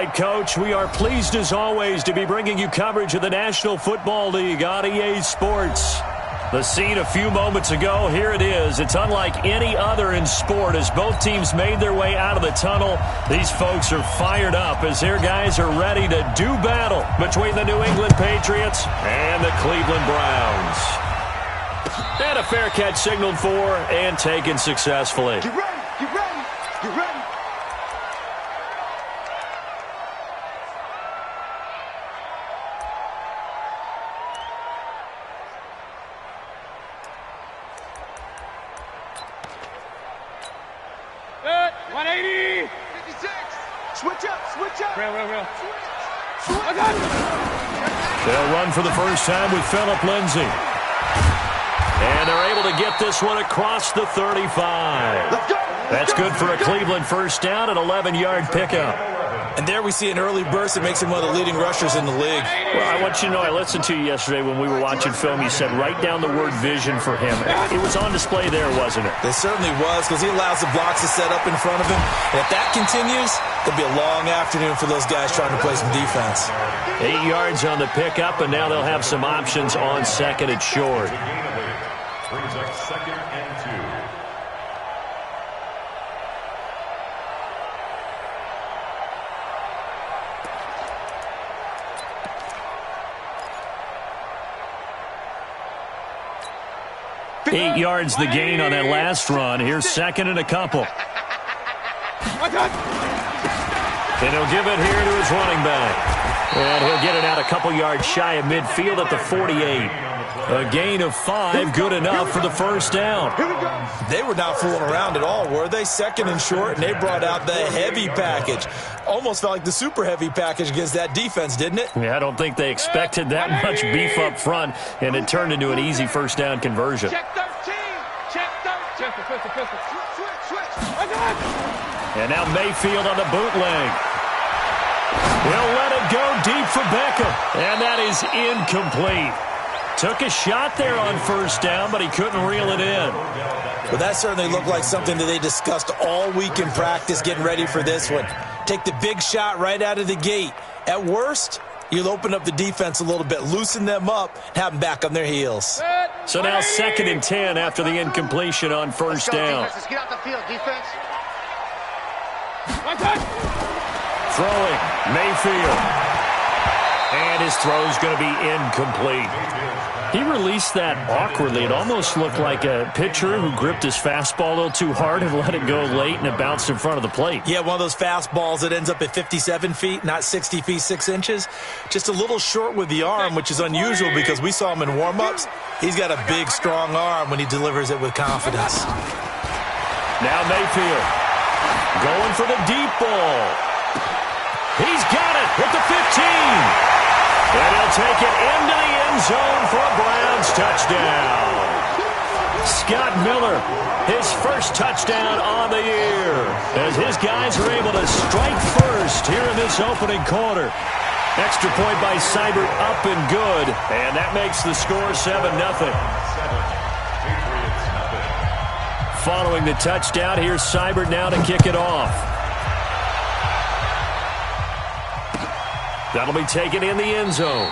right, Coach, we are pleased as always to be bringing you coverage of the National Football League on EA Sports. The scene a few moments ago, here it is. It's unlike any other in sport as both teams made their way out of the tunnel. These folks are fired up as their guys are ready to do battle between the New England Patriots and the Cleveland Browns. And a fair catch signaled for and taken successfully. Get ready, get ready, get ready. Good. 180. 56. Switch up, switch up. Real. Switch. They'll run for the first time with Phillip Lindsay. And they're able to get this one across the 35. Let's go. That's good for a Cleveland first down, an 11-yard pickup. And there we see an early burst that makes him one of the leading rushers in the league. Well, I want you to know, I listened to you yesterday when we were watching film. You said write down the word vision for him. It was on display there, wasn't it? It certainly was, because he allows the blocks to set up in front of him. And if that continues, it'll be a long afternoon for those guys trying to play some defense. 8 yards on the pickup, and now they'll have some options on second and short. Brings up second and 2. Eight yards the gain on that last run. Here's second and a couple. And he'll give it here to his running back. And he'll get it out a couple yards shy of midfield at the 48. A gain of 5, good enough for the first down. They were not fooling around at all, were they? Second and short, and they brought out the heavy package. Almost felt like the super heavy package against that defense, didn't it? Yeah, I don't think they expected that much beef up front, and it turned into an easy first down conversion. Check 13. Check 13. Pistol. Switch. And now Mayfield on the bootleg. Will let it go deep for Beckham, and that is incomplete. Took a shot there on first down, but he couldn't reel it in. Well, that certainly looked like something that they discussed all week in practice getting ready for this one. Take the big shot right out of the gate. At worst, you'll open up the defense a little bit, loosen them up, and have them back on their heels. So now second and 10 after the incompletion on first down. Let's get out the field, defense. Throwing, Mayfield. And his throw's going to be incomplete. He released that awkwardly. It almost looked like a pitcher who gripped his fastball a little too hard and let it go late, and it bounced in front of the plate. Yeah, one of those fastballs that ends up at 57 feet, not 60 feet, 6 inches. Just a little short with the arm, which is unusual because we saw him in warm-ups. He's got a big, strong arm when he delivers it with confidence. Now Mayfield going for the deep ball. He's got it at the 15. And he'll take it into the end zone for a Browns touchdown. Scott Miller, his first touchdown on the year, as his guys are able to strike first here in this opening quarter. Extra point by Seibert up and good, and that makes the score 7-0. Following the touchdown, here's Seibert now to kick it off. That'll be taken in the end zone.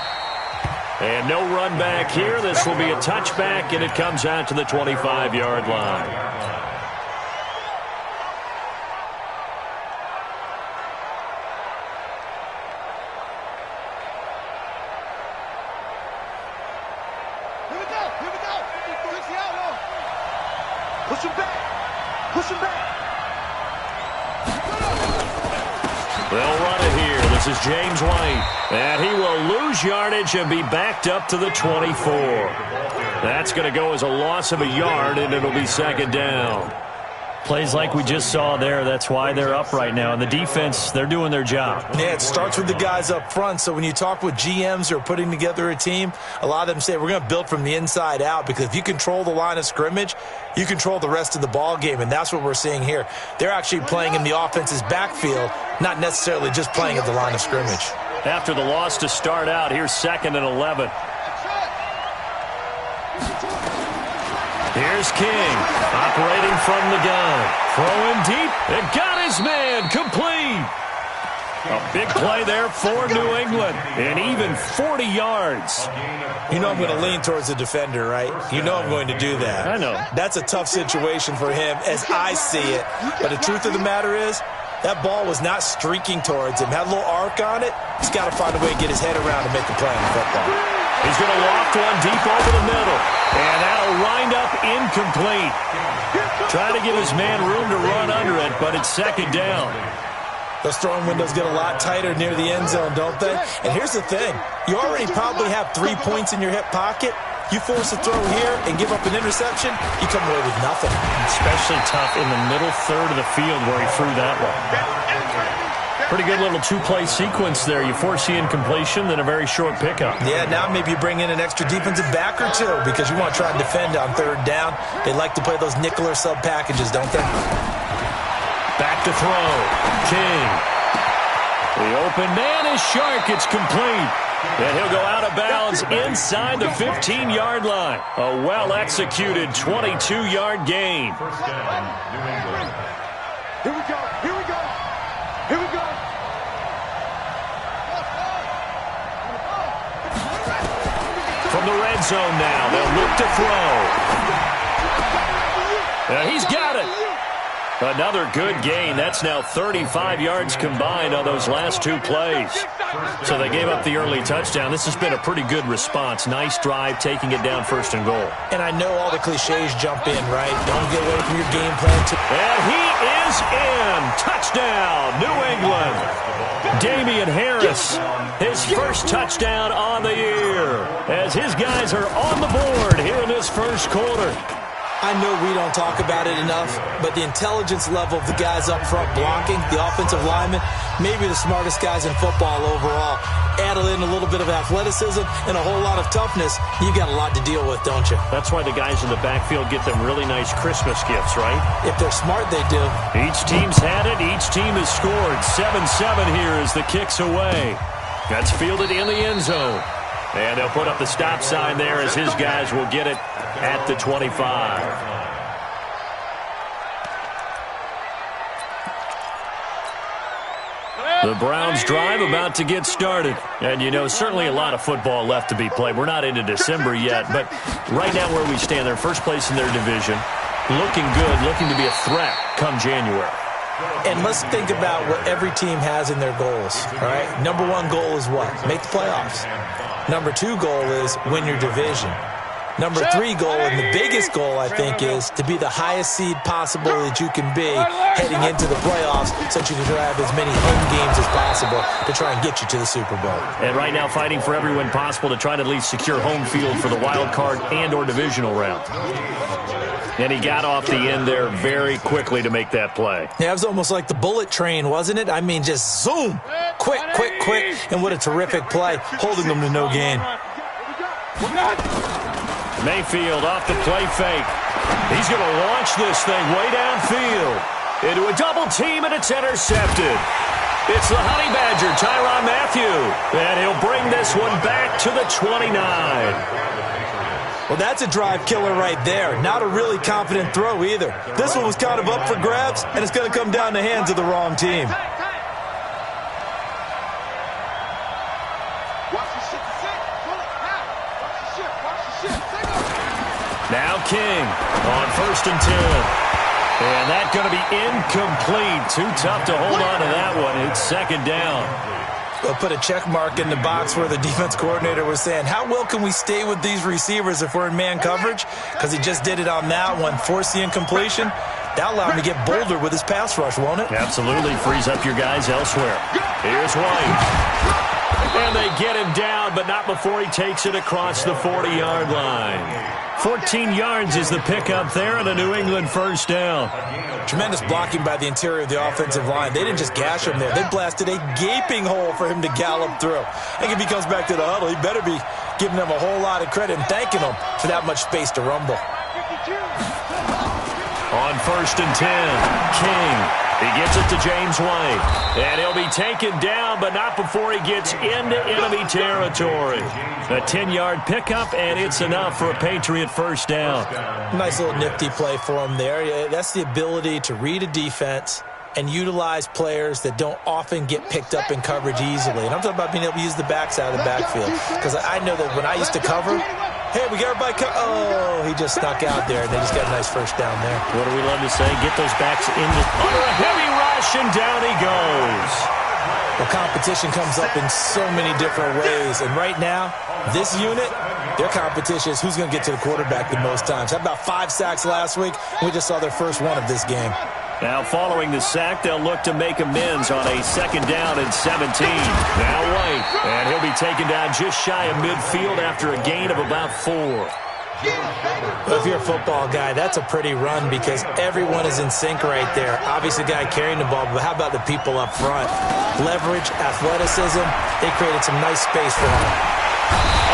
And no run back here. This will be a touchback, and it comes out to the 25-yard line. Here we go. Push the out. Push him back. They'll run it here. This is James White. And he will lose yardage and be backed up to the 24. That's going to go as a loss of a yard, and it'll be second down. Plays like we just saw there. That's why they're up right now. And the defense, they're doing their job. Yeah, it starts with the guys up front. So when you talk with GMs who are putting together a team, a lot of them say we're going to build from the inside out, because if you control the line of scrimmage, you control the rest of the ball game, and that's what we're seeing here. They're actually playing in the offense's backfield, not necessarily just playing at the line of scrimmage. After the loss to start out, here's second and 11. Here's King, operating from the gun. Throwing deep, and got his man, complete. A big play there for New England. And even 40 yards. You know I'm going to lean towards the defender, right? You know I'm going to do that. I know. That's a tough situation for him as I see it. But the truth of the matter is, that ball was not streaking towards him. Had a little arc on it. He's got to find a way to get his head around and make a play on the football. He's going to loft one deep over the middle. And that'll wind up incomplete. Trying to give his man room to run under it, but it's second down. Those throwing windows get a lot tighter near the end zone, don't they? And here's the thing. You already probably have 3 points in your hip pocket. You force a throw here and give up an interception, you come away with nothing. Especially tough in the middle third of the field where he threw that one. Pretty good little two-play sequence there. You force the incompletion, then a very short pickup. Yeah, now maybe you bring in an extra defensive back or two because you want to try and defend on third down. They like to play those nickel or sub packages, don't they? Back to throw. King. The open man is Shark. It's complete. And he'll go out of bounds inside the 15-yard line. A well-executed 22-yard gain. Here we go. Here we go. Here we go. From the red zone now, they'll look to throw. He's got it. Another good gain. That's now 35 yards combined on those last two plays. So they gave up the early touchdown. This has been a pretty good response. Nice drive, taking it down first and goal. And I know all the cliches jump in, right? Don't get away from your game plan. And he is in. Touchdown, New England. Damian Harris, his first touchdown on the year, as his guys are on the board here in this first quarter. I know we don't talk about it enough, but the intelligence level of the guys up front blocking, the offensive linemen, maybe the smartest guys in football overall. Add in a little bit of athleticism and a whole lot of toughness, you've got a lot to deal with, don't you? That's why the guys in the backfield get them really nice Christmas gifts, right? If they're smart, they do. Each team's had it. Each team has scored. 7-7 here as the kick's away. That's fielded in the end zone. And they'll put up the stop sign there as his guys will get it at the 25. The Browns drive about to get started. And, you know, certainly a lot of football left to be played. We're not into December yet, but right now where we stand, they're first place in their division. Looking good, looking to be a threat come January. And let's think about what every team has in their goals, all right? Number one goal is what? Make the playoffs. Number two goal is win your division. Number three goal, and the biggest goal, I think, is to be the highest seed possible that you can be heading into the playoffs so that you can have as many home games as possible to try and get you to the Super Bowl. And right now fighting for every win possible to try to at least secure home field for the wild card and or divisional round. And he got off the end there very quickly to make that play. Yeah, it was almost like the bullet train, wasn't it? I mean, just zoom. Quick, quick, quick. And what a terrific play, holding them to no gain. Mayfield off the play fake. He's going to launch this thing way downfield into a double team, and it's intercepted. It's the Honey Badger, Tyrann Mathieu, and he'll bring this one back to the 29. Well, that's a drive killer right there. Not a really confident throw either. This one was kind of up for grabs, and it's going to come down the hands of the wrong team. Now King on 1st and 10. And that's going to be incomplete. Too tough to hold on to that one. It's second down. We'll put a check mark in the box where the defense coordinator was saying, how well can we stay with these receivers if we're in man coverage? Because he just did it on that one, forced the incompletion. That'll allow him to get bolder with his pass rush, won't it? Absolutely. Frees up your guys elsewhere. Here's White. And they get him down, but not before he takes it across the 40-yard line. 14 yards is the pickup there and a New England first down. Tremendous blocking by the interior of the offensive line. They didn't just gash him there. They blasted a gaping hole for him to gallop through. I think if he comes back to the huddle, he better be giving them a whole lot of credit and thanking them for that much space to rumble. On 1st and 10, King. He gets it to James White. And he'll be taken down, but not before he gets into enemy territory. A 10-yard pickup, and it's enough for a Patriot first down. Nice little nifty play for him there. That's the ability to read a defense and utilize players that don't often get picked up in coverage easily. And I'm talking about being able to use the backside of the backfield. Because I know that when I used to cover, hey, we got everybody oh, he just snuck out there, and they just got a nice first down there. What do we love to say? Get those backs under a heavy rush, and down he goes. Well, competition comes up in so many different ways. And right now, this unit, their competition is who's going to get to the quarterback the most times. How about 5 sacks last week? We just saw their first one of this game. Now, following the sack, they'll look to make amends on a 2nd down and 17. Now White, and he'll be taken down just shy of midfield after a gain of about 4. Well, if you're a football guy, that's a pretty run because everyone is in sync right there. Obviously, the guy carrying the ball, but how about the people up front? Leverage, athleticism, they created some nice space for him.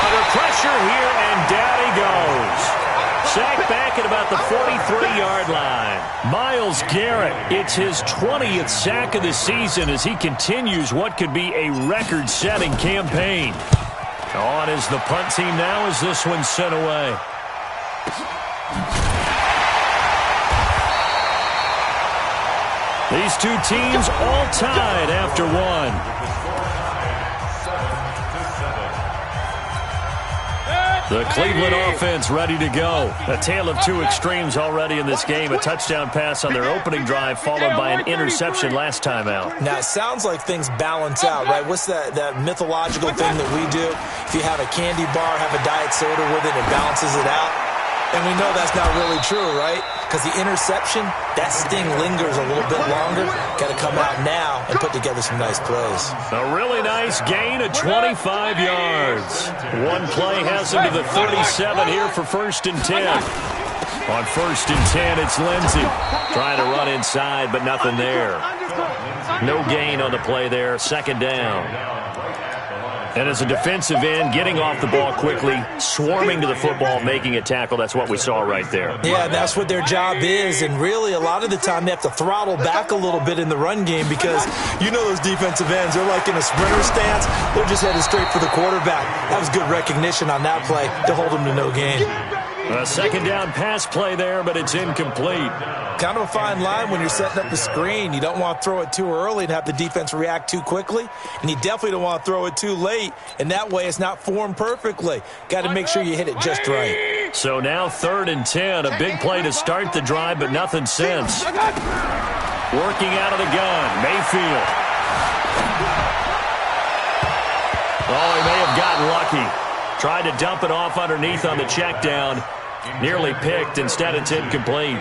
Under pressure here, and down he goes. Sacked back at about the 43-yard line. Myles Garrett, it's his 20th sack of the season as he continues what could be a record-setting campaign. On is the punt team now as this one's sent away. These two teams all tied after one. The Cleveland offense ready to go. A tale of two extremes already in this game. A touchdown pass on their opening drive followed by an interception last time out. Now, it sounds like things balance out, right? What's that mythological thing that we do? If you have a candy bar, have a diet soda with it, it balances it out. And we know that's not really true, right? Because the interception, that sting lingers a little bit longer. Got to come out now and put together some nice plays. A really nice gain of 25 yards. One play has him to the 37 here for 1st and 10. On 1st and 10, it's Lindsey. Trying to run inside, but nothing there. No gain on the play there. 2nd down. And as a defensive end, getting off the ball quickly, swarming to the football, making a tackle, that's what we saw right there. Yeah, that's what their job is. And really, a lot of the time, they have to throttle back a little bit in the run game because you know those defensive ends, they're like in a sprinter stance. They're just headed straight for the quarterback. That was good recognition on that play to hold them to no gain. A 2nd down pass play there, but it's incomplete. Kind of a fine line when you're setting up the screen. You don't want to throw it too early and have the defense react too quickly. And you definitely don't want to throw it too late. And that way it's not formed perfectly. Got to make sure you hit it just right. So now 3rd and 10. A big play to start the drive, but nothing since. Working out of the gun. Mayfield. Oh, he may have gotten lucky. Tried to dump it off underneath on the check down. Nearly picked. Instead, it's incomplete.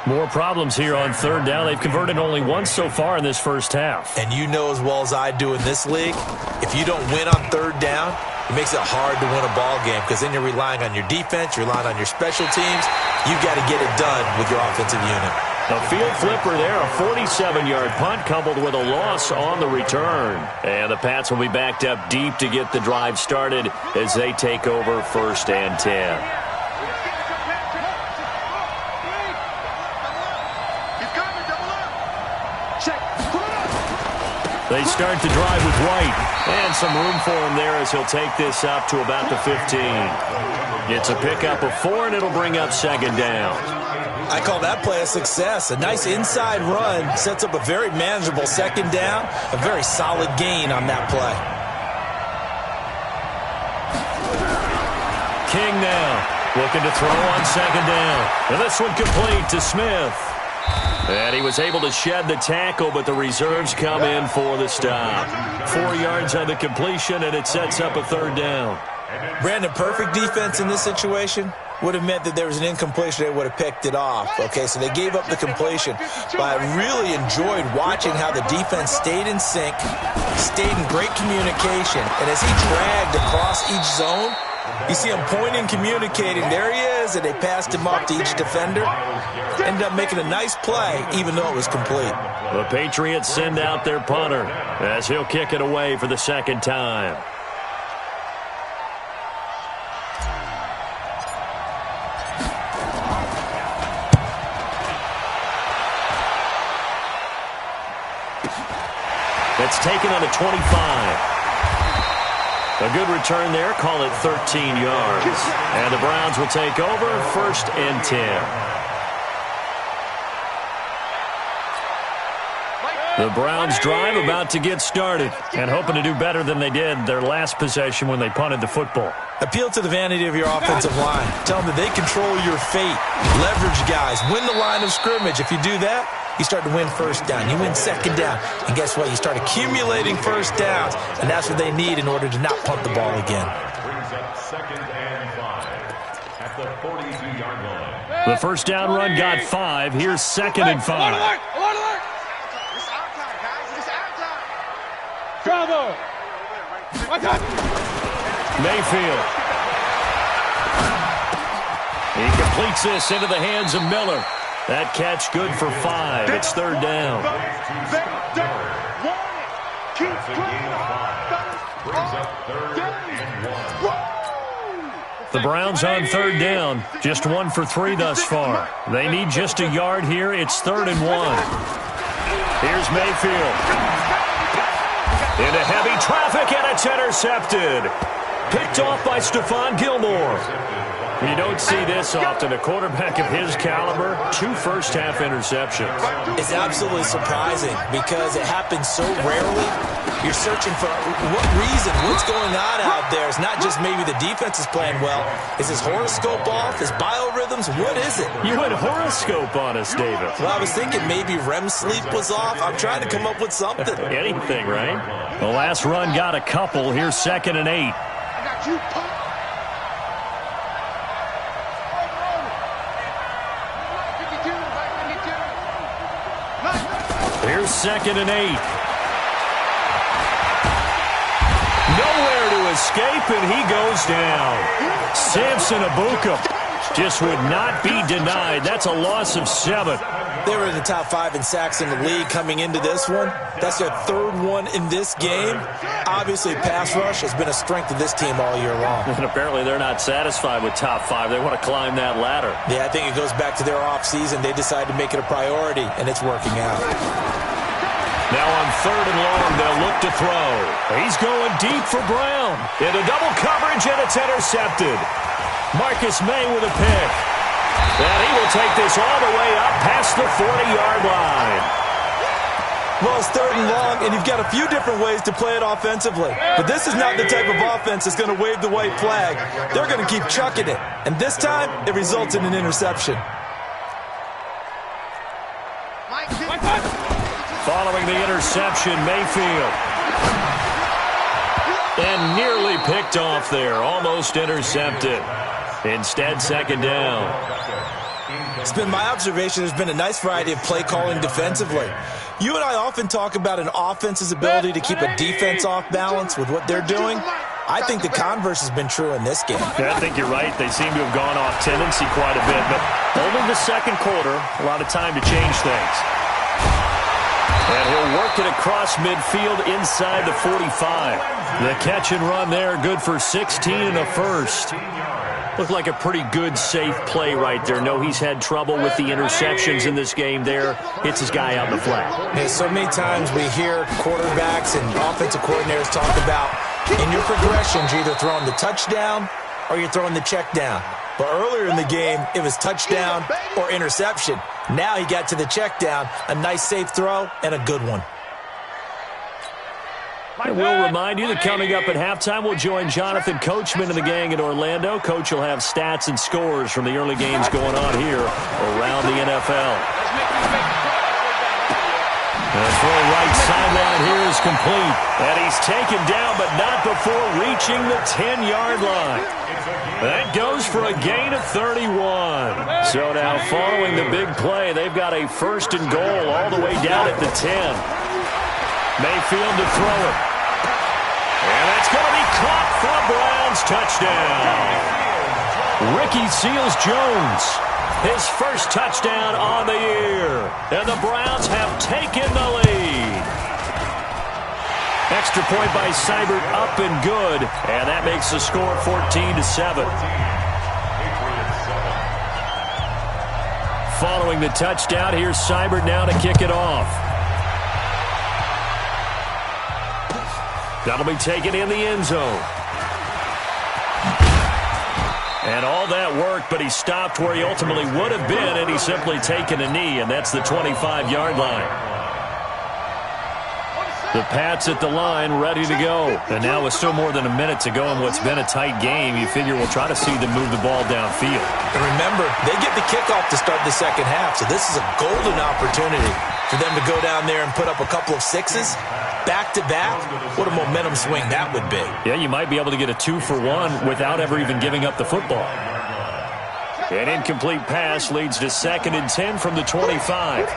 More problems here on 3rd down. They've converted only once so far in this first half. And you know as well as I do in this league, if you don't win on 3rd down, it makes it hard to win a ball game because then you're relying on your defense, you're relying on your special teams. You've got to get it done with your offensive unit. A field flipper there, a 47-yard punt coupled with a loss on the return. And the Pats will be backed up deep to get the drive started as they take over 1st and 10. They start the drive with White. And some room for him there as he'll take this up to about the 15. It's a pickup of 4, and it'll bring up 2nd down. I call that play a success. A nice inside run sets up a very manageable 2nd down. A very solid gain on that play. King now looking to throw on 2nd down. And this one complete to Smith. And he was able to shed the tackle, but the reserves come in for the stop. 4 yards on the completion, and it sets up a 3rd down. Brandon, perfect defense in this situation would have meant that there was an incompletion. They would have picked it off. Okay, so they gave up the completion. But I really enjoyed watching how the defense stayed in sync, stayed in great communication. And as he dragged across each zone, you see him pointing, communicating. There he is, and they passed him off to each defender. Ended up making a nice play, even though it was complete. The Patriots send out their punter as he'll kick it away for the 2nd time. That's taken on a 25. A good return there. Call it 13 yards. And the Browns will take over 1st and 10. The Browns drive about to get started and hoping to do better than they did their last possession when they punted the football. Appeal to the vanity of your offensive line. Tell them that they control your fate. Leverage guys. Win the line of scrimmage. If you do that, you start to win first down. You win second down. And guess what? You start accumulating first downs. And that's what they need in order to not punt the ball again. Brings up 2nd and 5 at the 42-yard line. The first down run got 5. Here's 2nd and 5. Bravo! Mayfield. He completes this into the hands of Miller. That catch good for 5. It's 3rd down. That's a gain of 5. Brings up 3rd and 1. The Browns on 3rd down. Just 1 for 3 thus far. They need just a yard here. It's 3rd and 1. Here's Mayfield. Into heavy traffic, and it's intercepted. Picked off by Stephon Gilmore. You don't see this often. A quarterback of his caliber, 2 first-half interceptions. It's absolutely surprising because it happens so rarely. You're searching for what reason, what's going on out there. It's not just maybe the defense is playing well. Is his horoscope off? His biorhythms? What is it? You went horoscope on us, David. Well, I was thinking maybe REM sleep was off. I'm trying to come up with something. Anything, right? The last run got a couple. Here's 2nd and 8. I got you, punk. Here's 2nd and 8. Nowhere to escape, and he goes down. Samson Abuka just would not be denied. That's a loss of 7. They were in the top 5 in sacks in the league coming into this one. That's their 3rd one in this game. Obviously, pass rush has been a strength of this team all year long. And apparently they're not satisfied with top 5. They want to climb that ladder. Yeah, I think it goes back to their offseason. They decided to make it a priority, and it's working out. Now on 3rd and long, they'll look to throw. He's going deep for Brown. Into double coverage, and it's intercepted. Marcus May with a pick. And he will take this all the way up past the 40-yard line. Well, it's 3rd and long, and you've got a few different ways to play it offensively. But this is not the type of offense that's going to wave the white flag. They're going to keep chucking it. And this time, it results in an interception. Following the interception, Mayfield. And nearly picked off there. Almost intercepted. Instead, 2nd down. It's been my observation there's been a nice variety of play calling defensively. You and I often talk about an offense's ability to keep a defense off balance with what they're doing. I think the converse has been true in this game. Yeah, I think you're right. They seem to have gone off tendency quite a bit, but only the 2nd quarter, a lot of time to change things. And he'll work it across midfield inside the 45. The catch and run there, good for 16 and a first. Looked like a pretty good, safe play right there. No, he's had trouble with the interceptions in this game there. Hits his guy out in the flat. Yeah, so many times we hear quarterbacks and offensive coordinators talk about in your progressions, you're either throwing the touchdown or you're throwing the check down. But earlier in the game, it was touchdown or interception. Now he got to the check down, a nice safe throw, and a good one. And we'll remind you that coming up at halftime, we'll join Jonathan Coachman and the gang in Orlando. Coach will have stats and scores from the early games going on here around the NFL. The throw right sideline here is complete. And he's taken down, but not before reaching the 10-yard line. That goes for a gain of 31. So now following the big play, they've got a 1st and goal all the way down at the 10. Mayfield to throw it. And that's going to be caught for a Browns touchdown. Ricky Seals-Jones, his first touchdown on the year. And the Browns have taken the lead. Extra point by Seibert, up and good. And that makes the score 14-7. Following the touchdown, here's Seibert now to kick it off. That'll be taken in the end zone. And all that worked, but he stopped where he ultimately would have been, and he's simply taken a knee, and that's the 25-yard line. The Pats at the line, ready to go. And now with still more than a minute to go in what's been a tight game, you figure we'll try to see them move the ball downfield. And remember, they get the kickoff to start the second half, so this is a golden opportunity for them to go down there and put up a couple of sixes back-to-back. What a momentum swing that would be. Yeah, you might be able to get a 2-for-1 without ever even giving up the football. An incomplete pass leads to 2nd and 10 from the 25.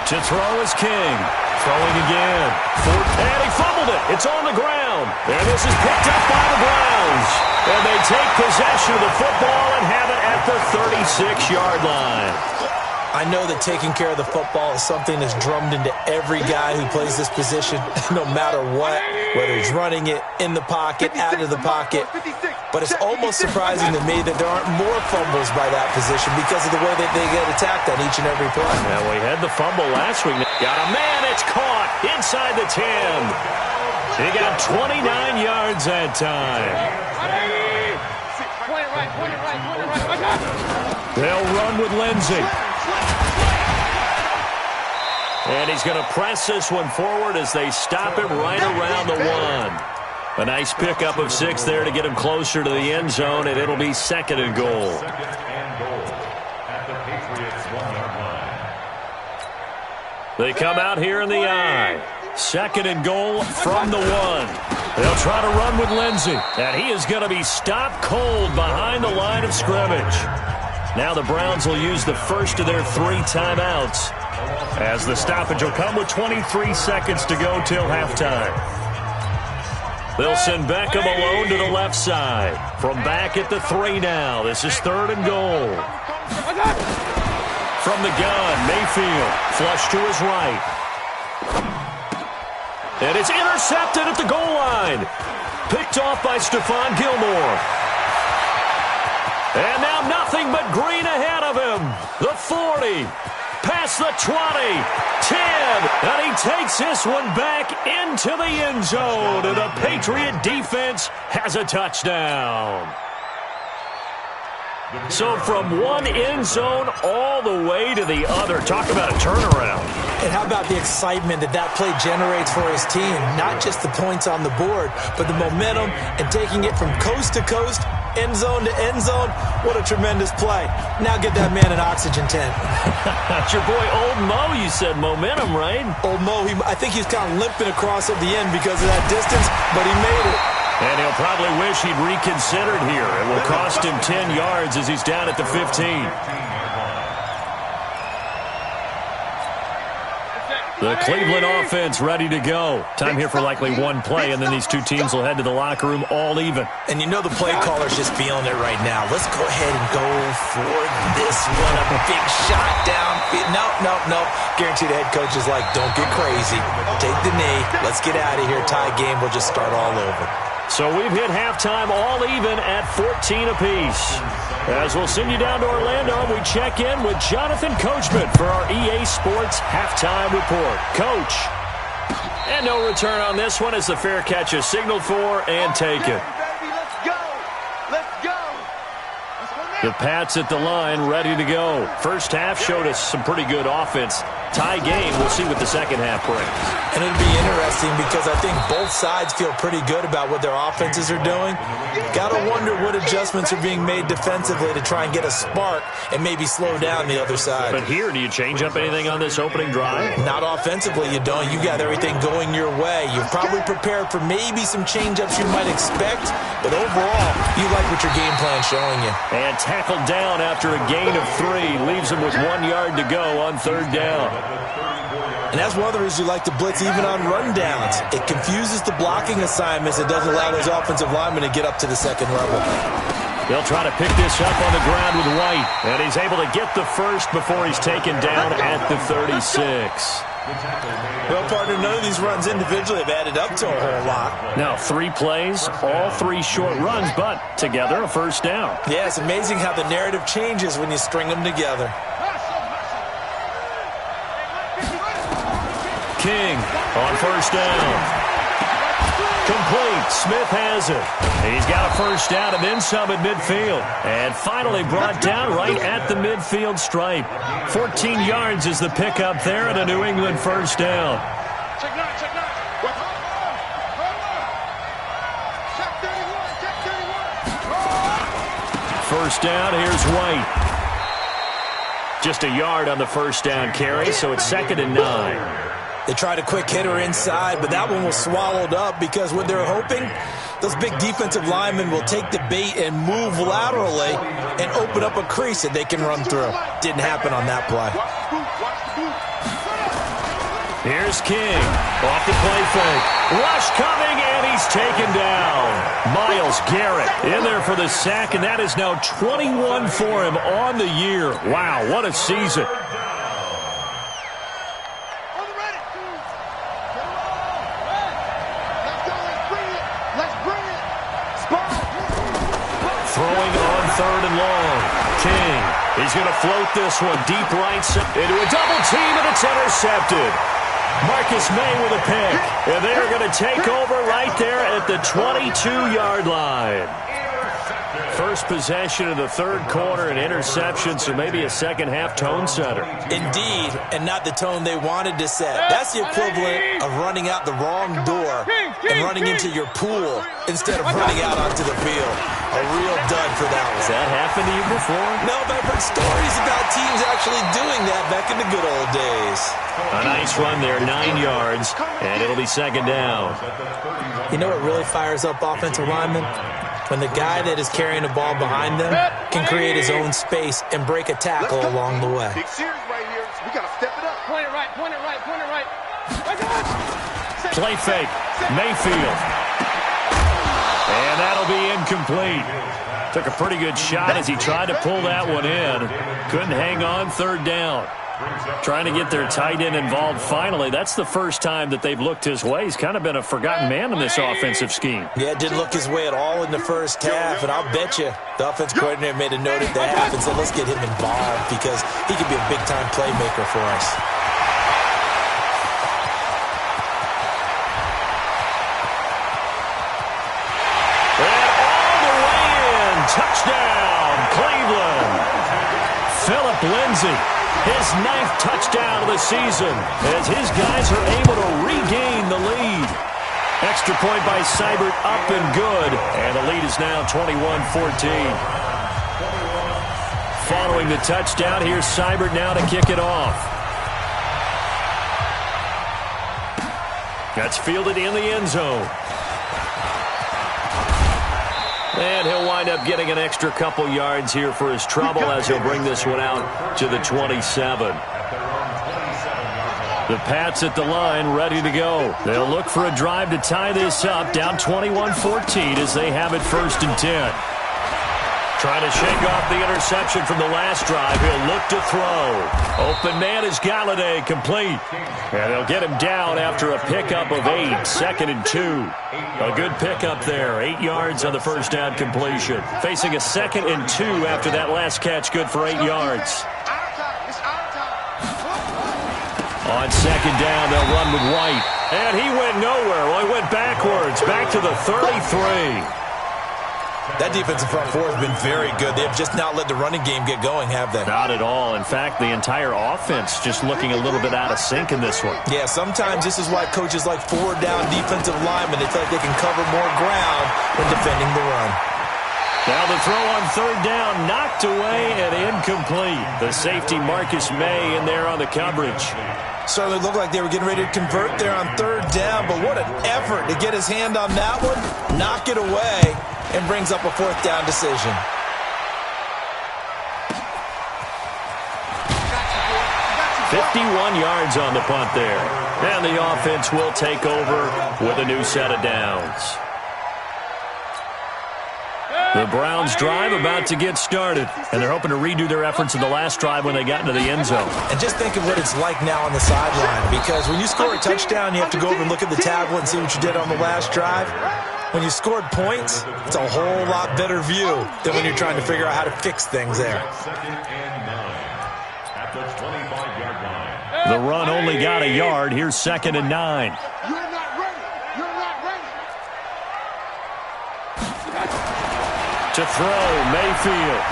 To throw is King. Throwing again. And he fumbled it. It's on the ground. And this is picked up by the Browns. And they take possession of the football and have it at the 36-yard line. I know that taking care of the football is something that's drummed into every guy who plays this position, no matter what, whether he's running it, in the pocket, out of the pocket. But it's almost surprising to me that there aren't more fumbles by that position because of the way that they get attacked on each and every play. Now, we had the fumble last week. Got a man, it's caught inside the 10. He got 29 yards that time. They'll run with Lindsey. And he's going to press this one forward as they stop it right around the 1. A nice pickup of 6 there to get him closer to the end zone, and it'll be 2nd and goal. They come out here in the I. 2nd and goal from the 1. They'll try to run with Lindsey, and he is going to be stopped cold behind the line of scrimmage. Now the Browns will use the first of their 3 timeouts, as the stoppage will come with 23 seconds to go till halftime. They'll send Beckham alone to the left side. From back at the 3 now. This is 3rd and goal. From the gun, Mayfield. Flush to his right. And it's intercepted at the goal line. Picked off by Stephon Gilmore. And now nothing but green ahead of him. The 40. Past the 20, 10, and he takes this one back into the end zone, and the Patriot defense has a touchdown. So from one end zone all the way to the other. Talk about a turnaround. And how about the excitement that that play generates for his team? Not just the points on the board, but the momentum and taking it from coast to coast, end zone to end zone. What a tremendous play. Now get that man an oxygen tent. That's your boy Old Mo, you said. Momentum, right? Old Mo, I think he's kind of limping across at the end because of that distance, but he made it. And he'll probably wish he'd reconsidered here. It will cost him 10 yards as he's down at the 15. The Cleveland offense ready to go. Time here for likely one play, and then these two teams will head to the locker room all even. And you know the play caller's just feeling it right now. Let's go ahead and go for this one. A big shot down. No. Guarantee the head coach is like, don't get crazy. Take the knee. Let's get out of here. Tie game. We'll just start all over. So we've hit halftime all even at 14 apiece. As we'll send you down to Orlando, we check in with Jonathan Coachman for our EA Sports Halftime Report. Coach. And no return on this one as the fair catch is signaled for and taken. The Pats at the line, ready to go. First half showed us some pretty good offense. Tie game, we'll see what the second half brings. And it'll be interesting because I think both sides feel pretty good about what their offenses are doing. Got to wonder what adjustments are being made defensively to try and get a spark and maybe slow down the other side. But here, do you change up anything on this opening drive? Not offensively, you don't. You got everything going your way. You're probably prepared for maybe some change-ups you might expect, but overall, you like what your game plan's showing you. And tackled down after a gain of 3. Leaves him with 1 yard to go on 3rd down. And that's one of the reasons you like to blitz even on rundowns. It confuses the blocking assignments. It doesn't allow those offensive linemen to get up to the second level. They'll try to pick this up on the ground with White. And he's able to get the first before he's taken down at the 36. Well, partner, none of these runs individually have added up to a whole lot. Now, 3 plays, all 3 short runs, but together a first down. Yeah, it's amazing how the narrative changes when you string them together. King on first down. Complete. Smith has it. He's got a first down and then some at midfield. And finally brought down right at the midfield stripe. 14 yards is the pickup there and a New England first down. Check 9, check 9. Hold on. Check 31, check 31. First down, here's White. Just a yard on the first down carry, so it's 2nd and 9. They tried a quick hitter inside, but that one was swallowed up because what they're hoping, those big defensive linemen will take the bait and move laterally and open up a crease that they can run through. Didn't happen on that play. Here's King. Off the play fake. Rush coming, and he's taken down. Myles Garrett in there for the sack, and that is now 21 for him on the year. Wow, what a season. Throwing on 3rd and long. King. He's going to float this one deep right into a double team, and it's intercepted. Marcus May with a pick. And they're going to take over right there at the 22-yard line. First possession of the 3rd quarter, an interception, so maybe a second-half tone setter. Indeed, and not the tone they wanted to set. That's the equivalent of running out the wrong door and running into your pool instead of running out onto the field. A real dud for that one. Has that happened to you before? No, but I've heard stories about teams actually doing that back in the good old days. A nice run there, 9 yards, and it'll be 2nd down. You know what really fires up offensive linemen? When the guy that is carrying the ball behind them can create his own space and break a tackle along the way. Big series right here. We got to step it up. Point it right, point it right, point it right. Play fake. Mayfield. And that'll be incomplete. Took a pretty good shot as he tried to pull that one in. Couldn't hang on, 3rd down. Trying to get their tight end involved finally. That's the first time that they've looked his way. He's kind of been a forgotten man in this offensive scheme. Yeah, it didn't look his way at all in the first half, and I'll bet you the offense coordinator made a note at the half and said, let's get him involved because he could be a big-time playmaker for us. And all the way in. Touchdown, Cleveland. Phillip Lindsay. His 9th touchdown of the season as his guys are able to regain the lead. Extra point by Seibert up and good. And the lead is now 21-14. Following the touchdown, here's Seibert now to kick it off. That's fielded in the end zone. And he'll wind up getting an extra couple yards here for his trouble as he'll bring this one out to the 27. The Pats at the line ready to go. They'll look for a drive to tie this up, down 21-14 as they have it 1st and 10. Trying to shake off the interception from the last drive. He'll look to throw. Open man is Galladay, complete. And they'll get him down after a pickup of 8, 2nd and 2. A good pickup there, 8 yards on the first down completion. Facing a 2nd and 2 after that last catch, good for 8 yards. On 2nd down, they'll run with White. And he went nowhere. Well, he went backwards, back to the 33. That defensive front four has been very good. They have just not let the running game get going, have they? Not at all. In fact, the entire offense just looking a little bit out of sync in this one. Yeah, sometimes this is why coaches like 4-down defensive linemen. They feel like they can cover more ground when defending the run. Now the throw on 3rd down, knocked away and incomplete. The safety Marcus May in there on the coverage. Certainly looked like they were getting ready to convert there on 3rd down, but what an effort to get his hand on that one, knock it away, and brings up a 4th down decision. $51 yards on the punt there. And the offense will take over with a new set of downs. The Browns drive about to get started, and they're hoping to redo their efforts in the last drive when they got into the end zone. And just think of what it's like now on the sideline, because when you score a touchdown, you have to go over and look at the tablet and see what you did on the last drive. When you scored points, it's a whole lot better view than when you're trying to figure out how to fix things there. The run only got a yard. Here's 2nd and 9. You're not ready. You're not ready. To throw, Mayfield.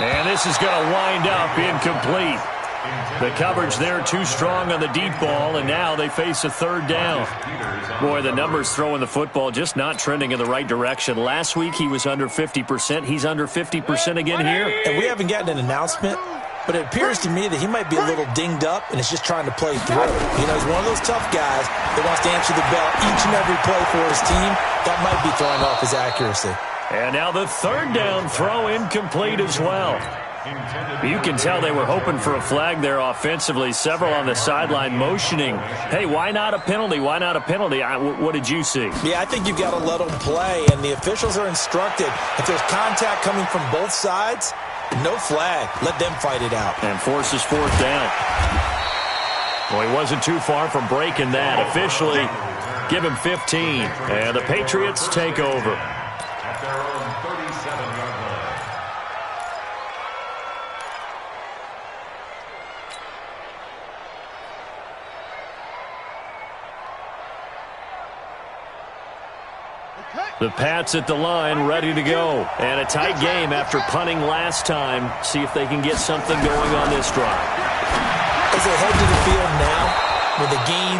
And this is going to wind up incomplete. The coverage there too strong on the deep ball, and now they face a third down. Boy, the numbers throwing the football just not trending in the right direction. Last week he was under 50%. He's under 50% again here. And we haven't gotten an announcement, but it appears to me that he might be a little dinged up and is just trying to play through. You know, he's one of those tough guys that wants to answer the bell each and every play for his team. That might be throwing off his accuracy. And now the third down throw incomplete as well. You can tell they were hoping for a flag there offensively. Several on the sideline motioning, hey, why not a penalty? Why not a penalty? What did you see? Yeah, I think you've got to let them play, and the officials are instructed. If there's contact coming from both sides, no flag. Let them fight it out. And forces fourth down. Well, he wasn't too far from breaking that. Officially, give him 15. And the Patriots take over. At their own 37-yard line. The Pats at the line, ready to go. And a tight game after punting last time. See if they can get something going on this drive. As they head to the field now, with the game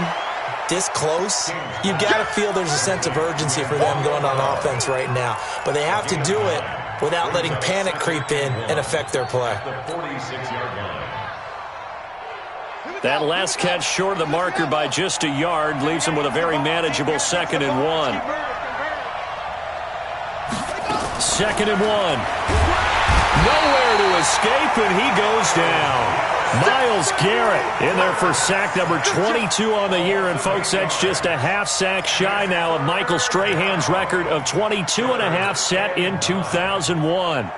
this close, you've got to feel there's a sense of urgency for them going on offense right now. But they have to do it without letting panic creep in and affect their play. The 46-yard line. That last catch short of the marker by just a yard leaves them with a very manageable 2nd and 1. 2nd and 1. Nowhere to escape, and he goes down. Myles Garrett in there for sack number 22 on the year. And, folks, that's just a half sack shy now of Michael Strahan's record of 22 and a half set in 2001.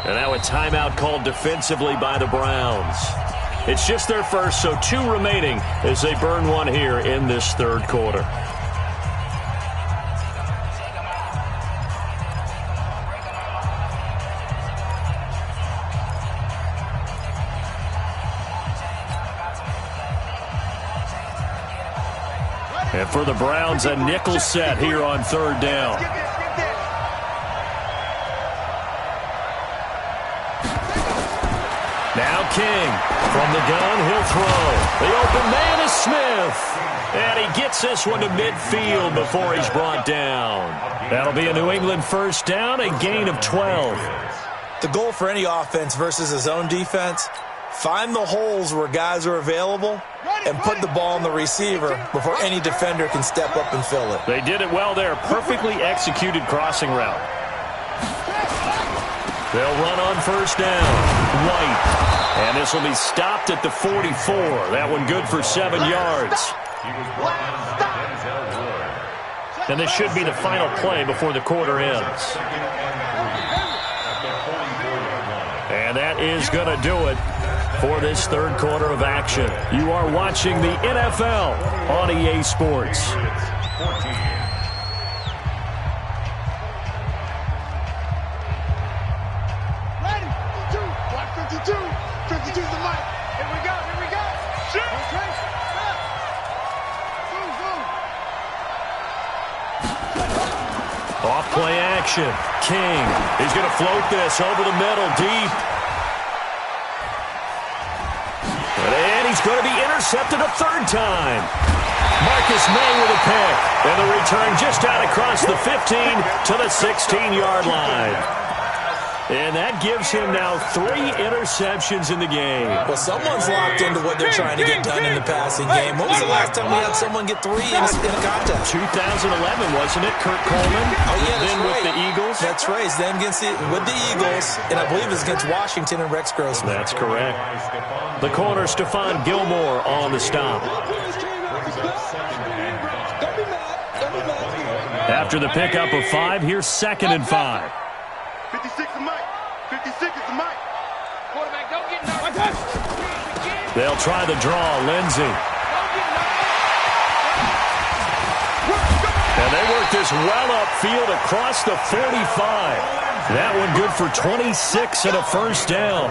And now a timeout called defensively by the Browns. It's just their first, so 2 remaining as they burn one here in this third quarter. And for the Browns, a nickel set here on third down. Now King from the gun, he'll throw. The open man is Smith. And he gets this one to midfield before he's brought down. That'll be a New England first down, a gain of 12. The goal for any offense versus his own defense, find the holes where guys are available and put the ball on the receiver before any defender can step up and fill it. They did it well there. Perfectly executed crossing route. They'll run on first down. White. And this will be stopped at the 44. That one good for 7 yards. And this should be the final play before the quarter ends. And that is going to do it for this third quarter of action. You are watching the NFL on EA Sports. Off play action. King. He's going to float this over the middle deep. And he's going to be intercepted a third time. Marcus May with a pick. And the return just out across the 15 to the 16-yard line. And that gives him now 3 interceptions in the game. Well, someone's locked into what they're trying to get done in the passing game. When was the last time we had someone get 3 in a contest? 2011, wasn't it? Kurt Coleman. Oh, yeah, that's then right. With the Eagles. That's right. Then with the Eagles, and I believe it's against Washington and Rex Grossman. That's correct. The corner, Stephon Gilmore on the stop. After the pickup of 5, here's 2nd and 5. 56 is Mike. 56 is Mike. Quarterback, don't get nervous. They'll try the draw. Lindsey. And they work this well upfield across the 45. That one good for 26 and a first down.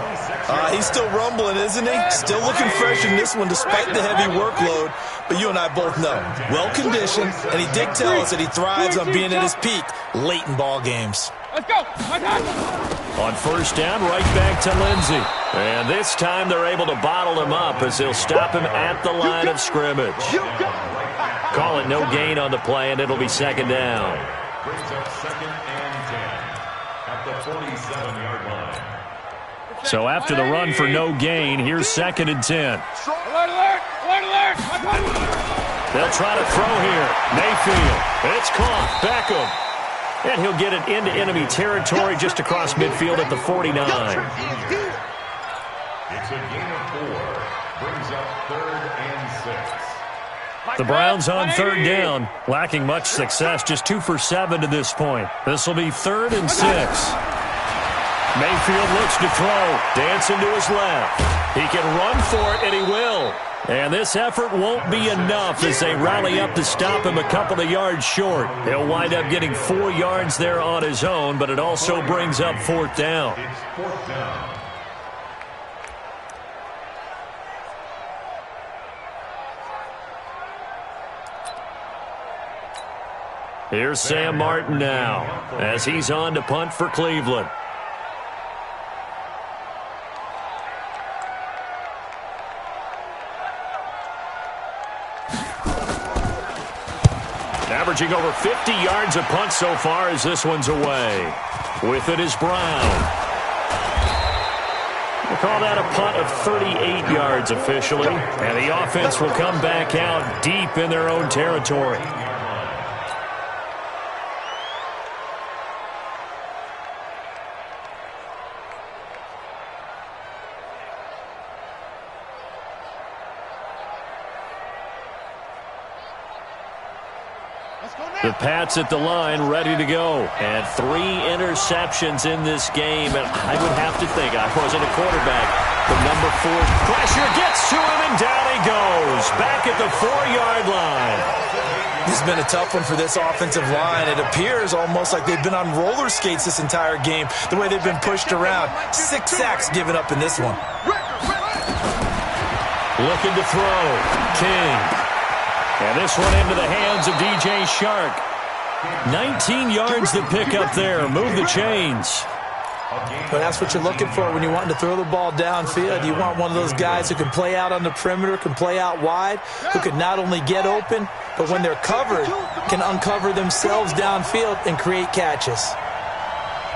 He's still rumbling, isn't he? Still looking fresh in this one despite the heavy workload. But you and I both know, well-conditioned, and he did tell us that he thrives on being at his peak late in ball games. Let's go. On first down, right back to Lindsey. And this time they're able to bottle him up as they'll stop him at the line of scrimmage. Call it no gain on the play, and it'll be second down. Brings up second and 10 at the 47-yard line. So after the run for no gain, here's second and 10. Alert, alert, alert, alert. They'll try to throw here. Mayfield. It's caught. Beckham. And he'll get it into enemy territory just across midfield at the 49. It's a gain of 4. Brings up third and 6. The Browns on third down, lacking much success, just 2 for 7 to this point. This will be third and 6. Mayfield looks to throw, dancing to his left. He can run for it, and he will. And this effort won't be enough as they rally up to stop him a couple of yards short. He'll wind up getting 4 yards there on his own, but it also brings up fourth down. It's fourth down. Here's Sam Martin now as he's on to punt for Cleveland. Averaging over 50 yards a punt so far as this one's away. With it is Brown. We'll call that a punt of 38 yards officially. And the offense will come back out deep in their own territory. The Pats at the line, ready to go. And 3 interceptions in this game. And I would have to think, I wasn't a quarterback, but number 4 pressure gets to him, and down he goes. Back at the 4-yard line. This has been a tough one for this offensive line. It appears almost like they've been on roller skates this entire game, the way they've been pushed around. 6 sacks given up in this one. Looking to throw. King. And this one into the hands of DJ Shark. 19 yards to pick up there. Move the chains. But that's what you're looking for when you want to throw the ball downfield. You want one of those guys who can play out on the perimeter, can play out wide, who can not only get open, but when they're covered, can uncover themselves downfield and create catches.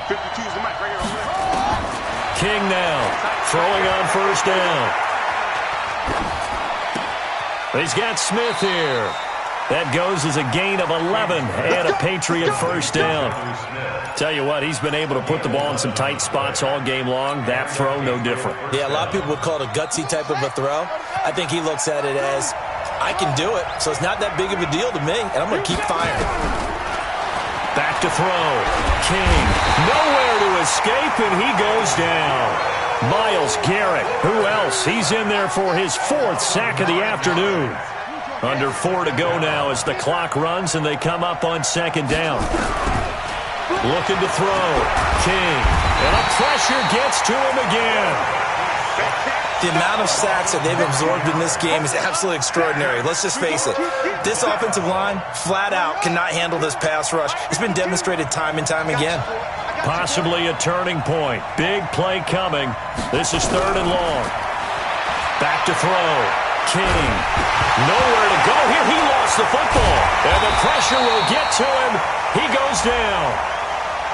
52 is the mic right here. King now throwing on first down. He's got Smith here. That goes as a gain of 11 and a Patriot first down. Tell you what, he's been able to put the ball in some tight spots all game long. That throw, no different. Yeah, a lot of people would call it a gutsy type of a throw. I think he looks at it as, I can do it, so it's not that big of a deal to me, and I'm going to keep firing. Back to throw. King, nowhere to escape, and he goes down. Myles Garrett, who else? He's in there for his 4th sack of the afternoon. Under 4 to go now as the clock runs and they come up on second down. Looking to throw. King. And a pressure gets to him again. The amount of sacks that they've absorbed in this game is absolutely extraordinary. Let's just face it. This offensive line, flat out, cannot handle this pass rush. It's been demonstrated time and time again. Possibly a turning point. Big play coming. This is 3rd and long. Back to throw. King. Nowhere to go here. He lost the football. And the pressure will get to him. He goes down.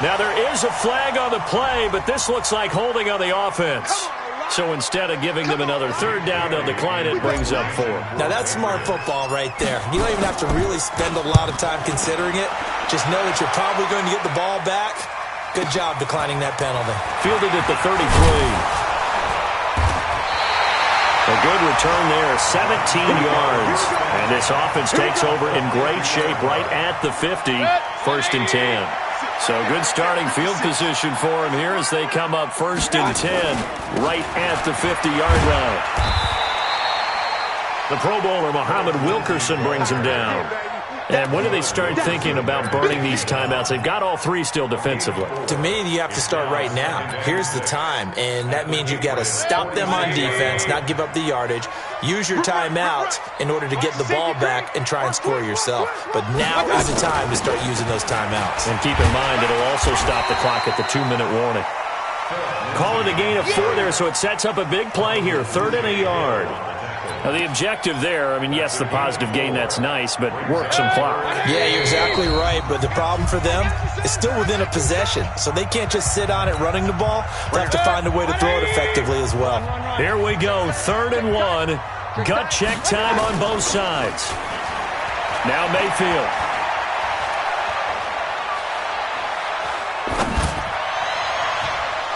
Now there is a flag on the play, but this looks like holding on the offense. So instead of giving them another 3rd down, they'll decline it. Brings up 4. Now that's smart football right there. You don't even have to really spend a lot of time considering it. Just know that you're probably going to get the ball back. Good job declining that penalty. Fielded at the 33. A good return there, 17 yards. And this offense takes over in great shape right at the 50. 1st and 10. So good starting field position for him here as they come up 1st and 10 right at the 50-yard line. The Pro Bowler, Muhammad Wilkerson, brings him down. And when do they start thinking about burning these timeouts? They've got all 3 still defensively. To me, you have to start right now. Here's the time, and that means you've got to stop them on defense, not give up the yardage, use your timeouts in order to get the ball back and try and score yourself. But now is the time to start using those timeouts. And keep in mind, it'll also stop the clock at the 2-minute warning. Call it a gain of 4 there, so it sets up a big play here, 3rd and a yard. Now, the objective there, I mean, yes, the positive gain, that's nice, but work some clock. Yeah, you're exactly right, but the problem for them is still within a possession, so they can't just sit on it running the ball. They have to find a way to throw it effectively as well. Here we go, 3rd and 1. Gut check time on both sides. Now Mayfield.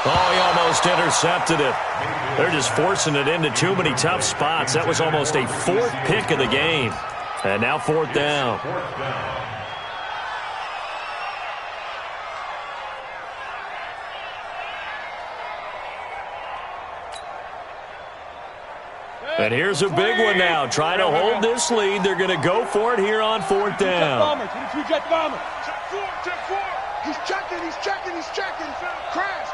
Oh, he almost intercepted it. They're just forcing it into too many tough spots. That was almost a 4th pick of the game. And now 4th down. And here's a big one now. Trying to hold this lead. They're going to go for it here on 4th down. Check 4. He's checking. Crash.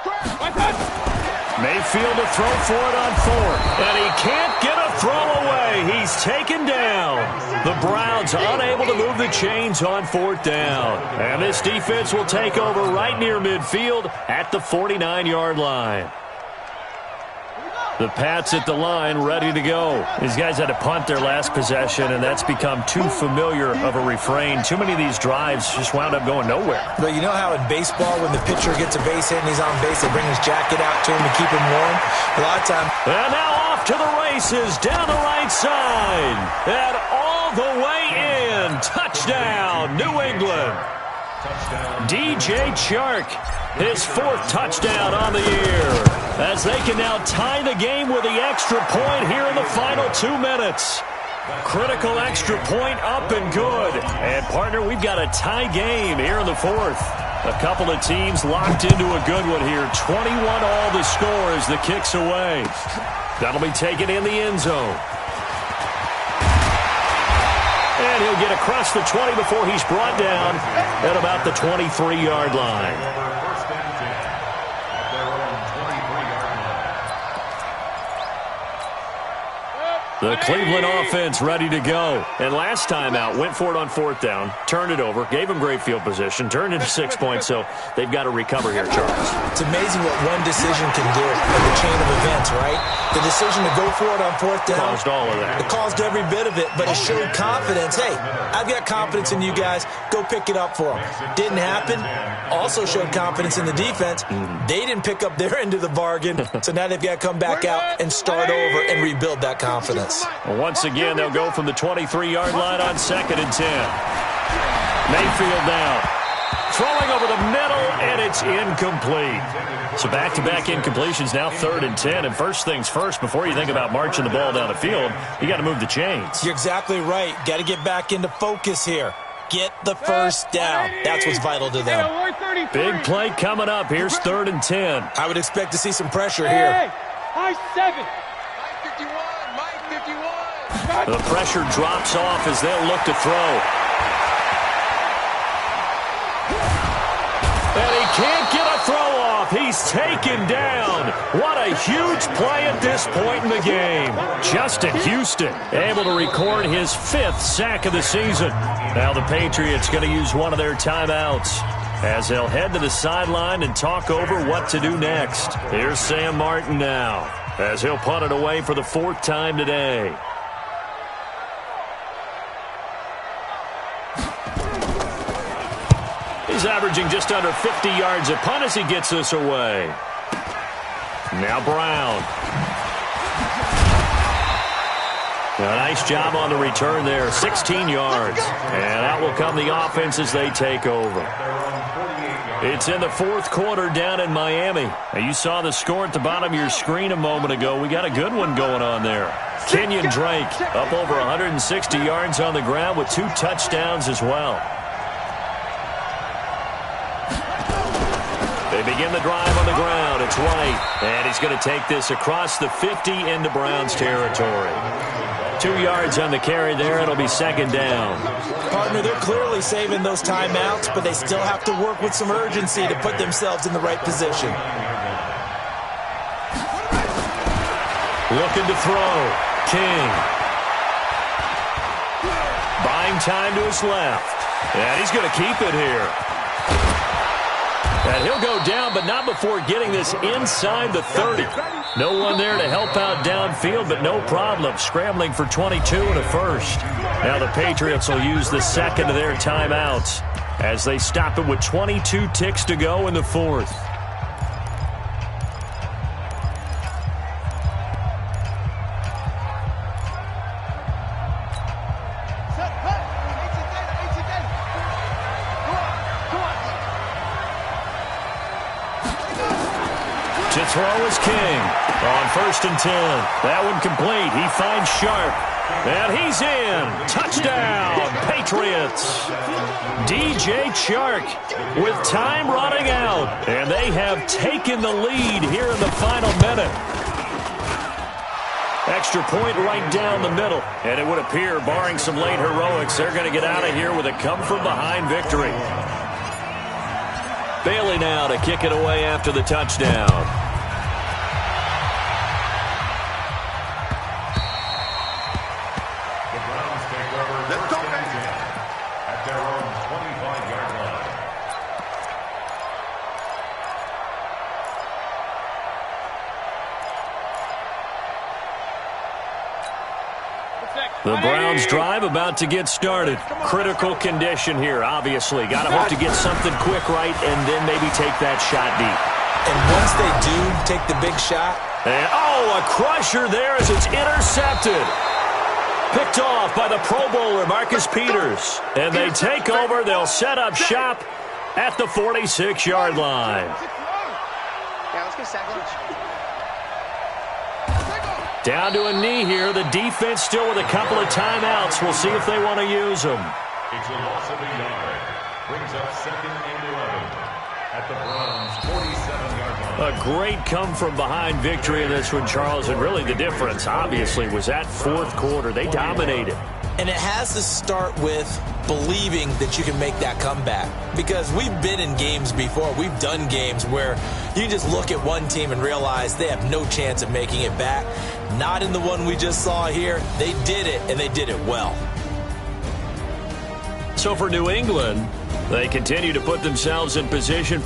Mayfield to throw for it on 4th. And he can't get a throw away. He's taken down. The Browns unable to move the chains on 4th down. And this defense will take over right near midfield at the 49-yard line. The Pats at the line, ready to go. These guys had to punt their last possession, and that's become too familiar of a refrain. Too many of these drives just wound up going nowhere. But you know how in baseball, when the pitcher gets a base hit and he's on base, they bring his jacket out to him to keep him warm? A lot of times. And now off to the races, down the right side, and all the way in. Touchdown, New England. DJ Chark, his 4th touchdown on the year, as they can now tie the game with the extra point here in the final 2 minutes. Critical extra point up and good. And, partner, we've got a tie game here in the 4th. A couple of teams locked into a good one here. 21 all the score as the kick's away. That'll be taken in the end zone. And he'll get across the 20 before he's brought down at about the 23-yard line. The Cleveland offense ready to go. And last time out, went for it on 4th down, turned it over, gave him great field position, turned into 6 points, so they've got to recover here, Charles. It's amazing what one decision can do in the chain of events, right? The decision to go for it on 4th down. Caused all of that. It caused every bit of it, but it showed confidence. Hey, I've got confidence in you guys. Go pick it up for them. Didn't happen. Also showed confidence in the defense. They didn't pick up their end of the bargain, so now they've got to come back out and start over and rebuild that confidence. Well, once again, they'll go from the 23-yard line on 2nd and 10. Mayfield now. Throwing over the middle, and it's incomplete. So back-to-back incompletions, now 3rd and 10. And first things first, before you think about marching the ball down the field, you got to move the chains. You're exactly right. Got to get back into focus here. Get the first down. That's what's vital to them. Big play coming up. Here's 3rd and 10. I would expect to see some pressure here. High 7. The pressure drops off as they'll look to throw. And he can't get a throw off. He's taken down. What a huge play at this point in the game. Justin Houston able to record his 5th sack of the season. Now the Patriots going to use one of their timeouts as they'll head to the sideline and talk over what to do next. Here's Sam Martin now as he'll punt it away for the 4th time today. He's averaging just under 50 yards a punt as he gets this away. Now Brown. A nice job on the return there, 16 yards. And out will come the offense as they take over. It's in the 4th quarter down in Miami. Now, you saw the score at the bottom of your screen a moment ago. We got a good one going on there. Kenyon Drake up over 160 yards on the ground with 2 touchdowns as well. begin the drive on the ground. It's White, and he's going to take this across the 50 into Browns territory. 2 yards on the carry there. It'll be second down. Partner, they're clearly saving those timeouts, but they still have to work with some urgency to put themselves in the right position. Looking to throw. King. Buying time to his left. And he's going to keep it here. And he'll go down, but not before getting this inside the 30. No one there to help out downfield, but no problem. Scrambling for 22 and a first. Now the Patriots will use the second of their timeouts as they stop it with 22 ticks to go in the fourth. To throw is King on 1st and 10. That one complete. He finds Sharp. And he's in. Touchdown, Patriots. DJ Chark with time running out. And they have taken the lead here in the final minute. Extra point right down the middle. And it would appear, barring some late heroics, they're going to get out of here with a come-from-behind victory. Bailey now to kick it away after the touchdown. At their own 25-yard line. The Browns drive about to get started. Critical condition here, obviously. Got to hope to get something quick right and then maybe take that shot deep. And once they do take the big shot. And, oh, a crusher there as it's intercepted. Picked off by the Pro Bowler, Marcus Peters. And they take over. They'll set up shop at the 46-yard line. Down to a knee here. The defense still with a couple of timeouts. We'll see if they want to use them. It's a loss of a yard. Brings up 2nd and 11 at the Browns' 47-yard line. A great come-from-behind victory in this one, Charles. And really the difference, obviously, was that fourth quarter. They dominated. And it has to start with believing that you can make that comeback. Because we've been in games before. We've done games where you just look at one team and realize they have no chance of making it back. Not in the one we just saw here. They did it, and they did it well. So for New England, they continue to put themselves in position.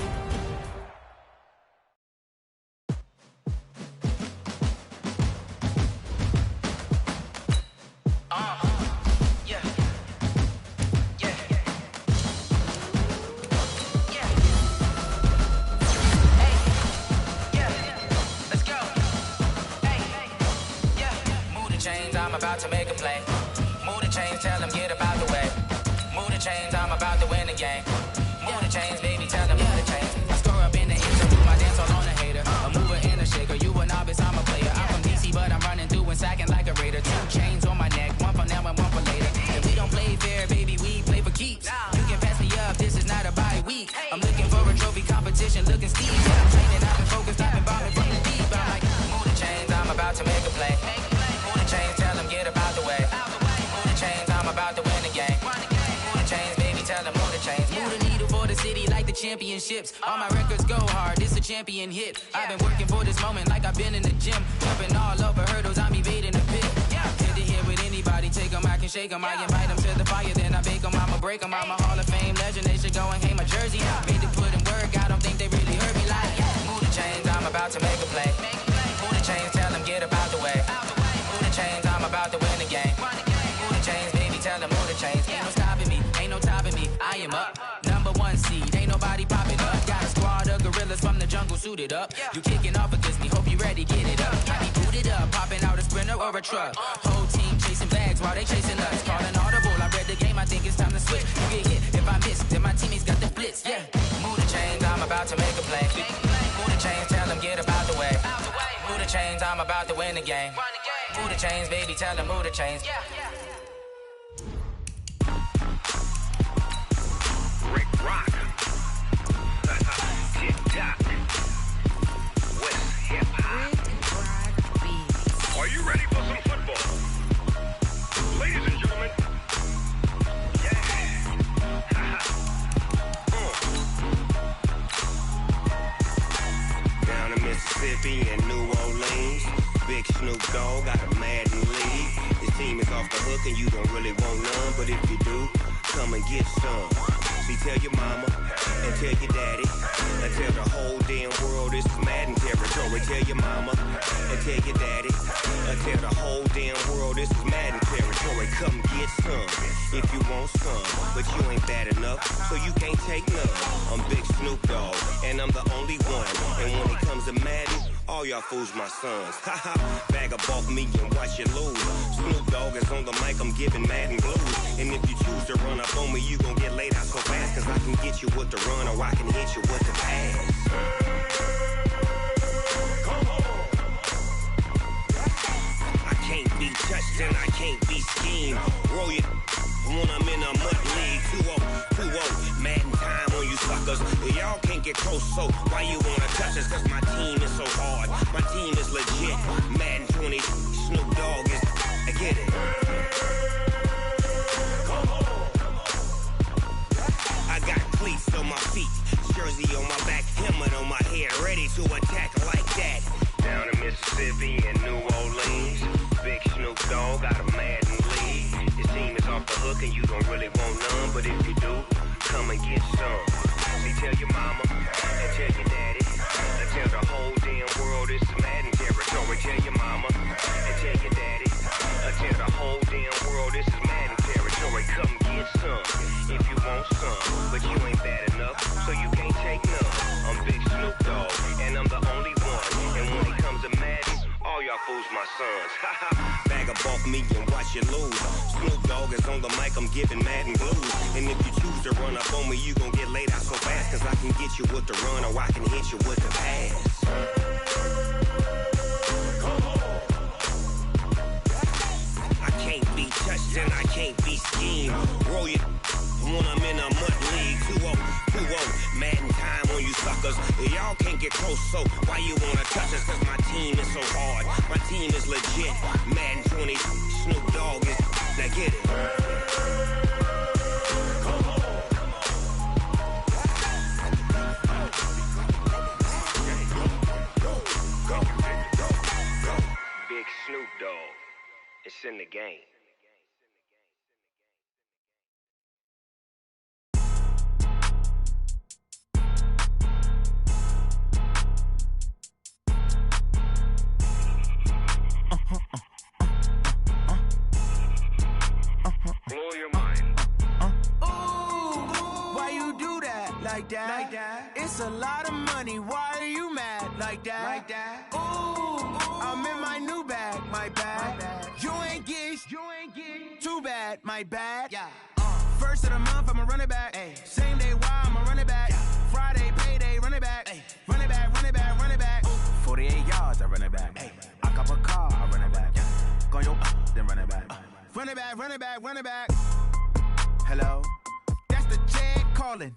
Championships, all my records go hard, it's a champion hit. I've been working for this moment like I've been in the gym. Jumping all over hurdles, I'm evading the pit. Head to head with anybody, take them, I can shake them. I invite them to the fire, then I bake them, I'ma break them. I'm a Hall of Fame legend, they should go and hang my jersey. Made to put in work, I don't think they really heard me like, move the chains, I'm about to make a play. Move the chains, tell them get up out the way. Move the chains, I'm about to win the game. Move the chains, baby, tell them move the chains. Ain't no stopping me, ain't no topping me, I am up. Number 1 seed, ain't nobody popping up. Got a squad of gorillas from the jungle suited up. You kicking off against me, hope you ready, get it up. I be booted up, popping out a Sprinter or a truck. Whole team chasing bags while they chasing us. Calling audible, I read the game, I think it's time to switch. You get hit, if I miss, then my teammates got the blitz, yeah. Move the chains, I'm about to make a play. Move the chains, tell them get up out the way. Move the chains, I'm about to win the game. Move the chains, baby, tell them move the chains. Rick Rock. Tick-tock. Mississippi and New Orleans. Big Snoop Dogg got a Madden league. His team is off the hook and you don't really want none, but if you do, come and get some. See, tell your mama and tell your daddy and tell the whole damn world this is Madden territory. Tell your mama and tell your daddy and tell the whole damn world this is Madden territory. Come get some if you want some, but you ain't bad enough, so you can't take none. I'm Big Snoop Dogg and I'm the only one. And when it comes to Madden, all y'all fools my sons. Haha, bag up off me and watch you lose. Snoop Dogg is on the mic, I'm giving Madden blues. And if you choose to run up on me, you gon' get laid out so fast, cause I can get you with the run or I can hit you with the pass. I can't be touched and I can't be schemed. Roll you when I'm in a mud league. 2-0, Madden time on you suckers. Y'all can't get close, so why you wanna touch us? Cause my team is so hard, my team is legit. Madden 20, Snoop Dogg is, I get it. I got cleats on my feet, jersey on my back, helmet on my head, ready to attack like that. Down in Mississippi and New Orleans, Big Snoop Dogg got a Madden league. His team is off the hook and you don't really want none, but if you do, come and get some. See, tell your mama and tell your daddy and tell the whole damn world this is Madden territory. Tell your mama and tell your daddy and tell the whole damn world this is Madden territory. Come get some if you want some, but you ain't bad enough, so you can't take none. I'm Big Snoop Dogg and I'm the only one. And when it comes to Madden, all y'all fools my sons. Haha, bag up off me and watch you lose. Snoop Dogg is on the mic, I'm giving Madden blues. And if you choose to run up on me, you gon' get laid out so fast, cause I can get you with the run or I can hit you with the pass. I can't be touched and I can't be schemed. Roll you when I'm in a mud league. 2-0, Madden time on you suckers. Y'all can't get close, so why you wanna touch us? Cause my team is so hard, my team is legit. Madden 20, Snoop Dogg is, now get it. Big Snoop Dogg, it's in the game. Blow your mind. Ooh, why you do that? Like that? It's a lot of money. Why are you mad? Like that? Ooh, I'm in my new bag. My bad. You ain't get too bad. My bad. Yeah. First of the month, I'ma run it back. Ay. Same day, why I'ma run it back. Yeah. Friday, payday, run it back. Ay. Run it back, run it back, run it back. Ooh. 48 yards, I run it back. Ay. I cop a car, I run it back. Yeah. Go your then run it back. Run it back, run it back, run it back. Hello? That's the Jag calling.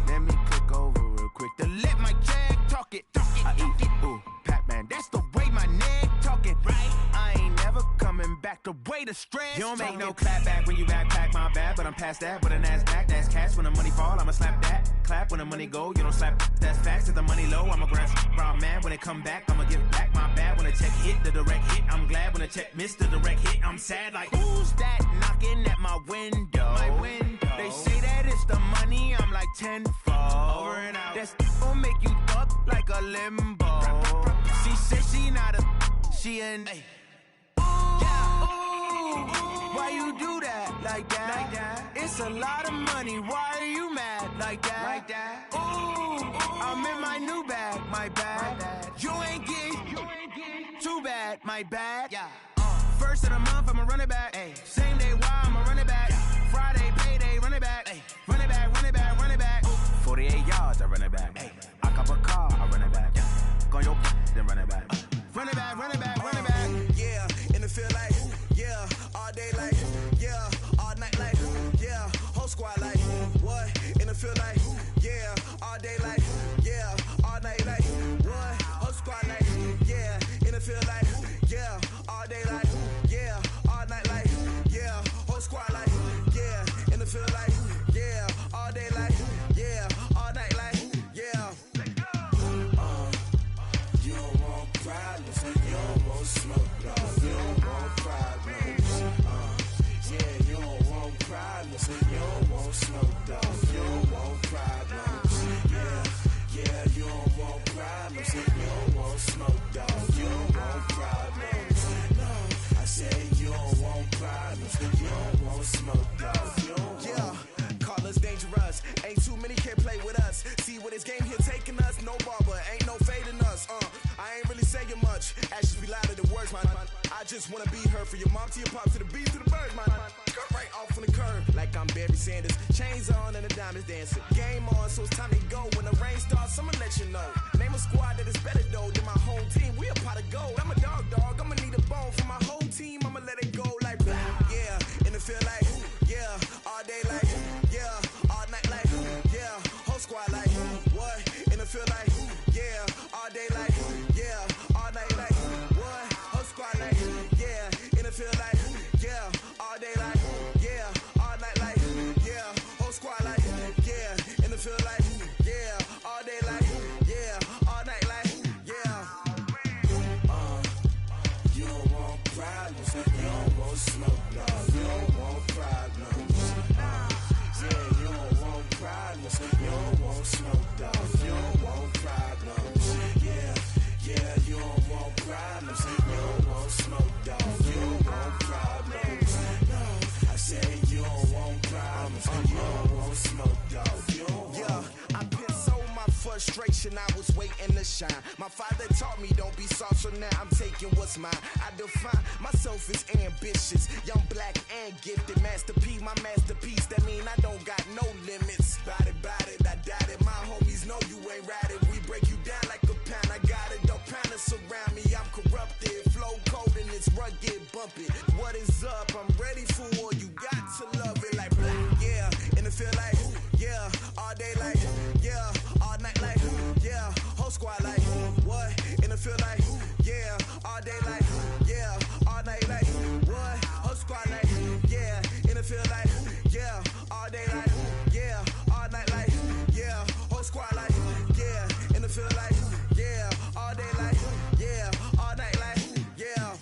Let me click over real quick to let my Jag talk it. I eat it, ooh, Pac-Man. That's the way my neck talking. Right? I ain't never coming back the way the stress. You don't make no clap back when you backpack, my bad, but I'm past that. With a NASDAQ, that's cash. When the money fall, I'ma slap that. Clap when the money go, you don't slap. That's facts. If the money low, I'ma grab brown man. When it come back, I'ma give back my bad. When the check hit, the direct hit, I'm glad. When the check missed the direct hit, I'm sad. Like, who's that knocking at my window? My window. They say that it's the money, I'm like tenfold. Over and out. That's gon' make you up like a limbo. She said she not a, she an. Ooh, yeah. Ooh, why you do that? Like that? It's a lot of money. Why are you mad? Like that? Ooh, I'm in my new bag. My bad. You ain't get too bad. My bad. Yeah. First of the month, I'ma run it back. Ay. Same day, why I'ma run it back. Yeah. Friday, payday, run it back. Ay. Run it back, run it back, run it back. Ooh. 48 yards, I run it back. Ay. I cop a car, I run it back. Yeah. Go your then run it back. Run it back, run it back, run it back. Yeah, in the field like, yeah, all day like, yeah, all night like, yeah, whole squad like, what? In the field like, yeah, all day like, yeah, all night like, what? Whole squad like, yeah, in the field like, yeah, all day like, yeah, all night like, yeah, whole squad like, yeah, in the field like, yeah, all day like, yeah, all night like, yeah. You problems. You don't want smoke, dog. You don't want problems. Yeah, you don't want problems. You don't want smoke, dog. You don't want problems. Yeah, you don't want problems. You don't want smoke, dog. You don't want problems. No, I said you don't want problems. You don't want smoke, dog. You don't want. Call us dangerous. Ain't too many can play with us. See where this game here taking us. No barber, ain't no fading us. I ain't really saying much. Actions be louder than words, man. I just wanna be heard. For your mom to your pop to the beat to the bird, man. Cut right off on the curb like I'm Barry Sanders. Chains on and the diamonds dancing. Game on, so it's time to go. When the rain starts, I'ma let you know. Name a squad that is better though than my home team. We a pot of gold. I'm a dog. I'ma need a bone for my whole team. I'ma let it go like blah. Yeah, and it feel like yeah, all day like yeah, all night like yeah, whole squad like what? And it feel like yeah, all day like yeah, all night like what? Whole squad like yeah, and it feel like yeah, all day like yeah, all night like yeah, whole squad like yeah, and it feel like yeah, all day like yeah, all night like yeah. You don't want problems, you don't want smoke, no, you don't want problems. Yeah, you don't want problems, you don't want smoke, dog. You don't want problems. Yeah, you don't want problems, you don't want smoke, dog. You don't want problems. No, I said you don't want problems, you don't want smoke, dog. You don't want. I pissed so my frustration, I was waiting to shine. My father taught me don't be soft, so now I'm taking what's mine. I define myself as ambitious, young, black, and gifted. Master P, my masterpiece, that mean I don't got no limits. Bout it, I doubt it. My homies know you ain't ratted. We break you down like a pound. I got it, don't pound us around me. I'm corrupted, flow cold and it's rugged, bumpy. What is up? I'm ready for war. You got to love it like black, yeah. And it feel like yeah, all day like yeah, all night like yeah, whole squad like what? And it feel like yeah, all day like yeah, all night like what? Whole squad like yeah, and it feel like yeah, all day like yeah, all night like yeah, whole squad like yeah, and it feel like yeah, all day like yeah, all night like yeah.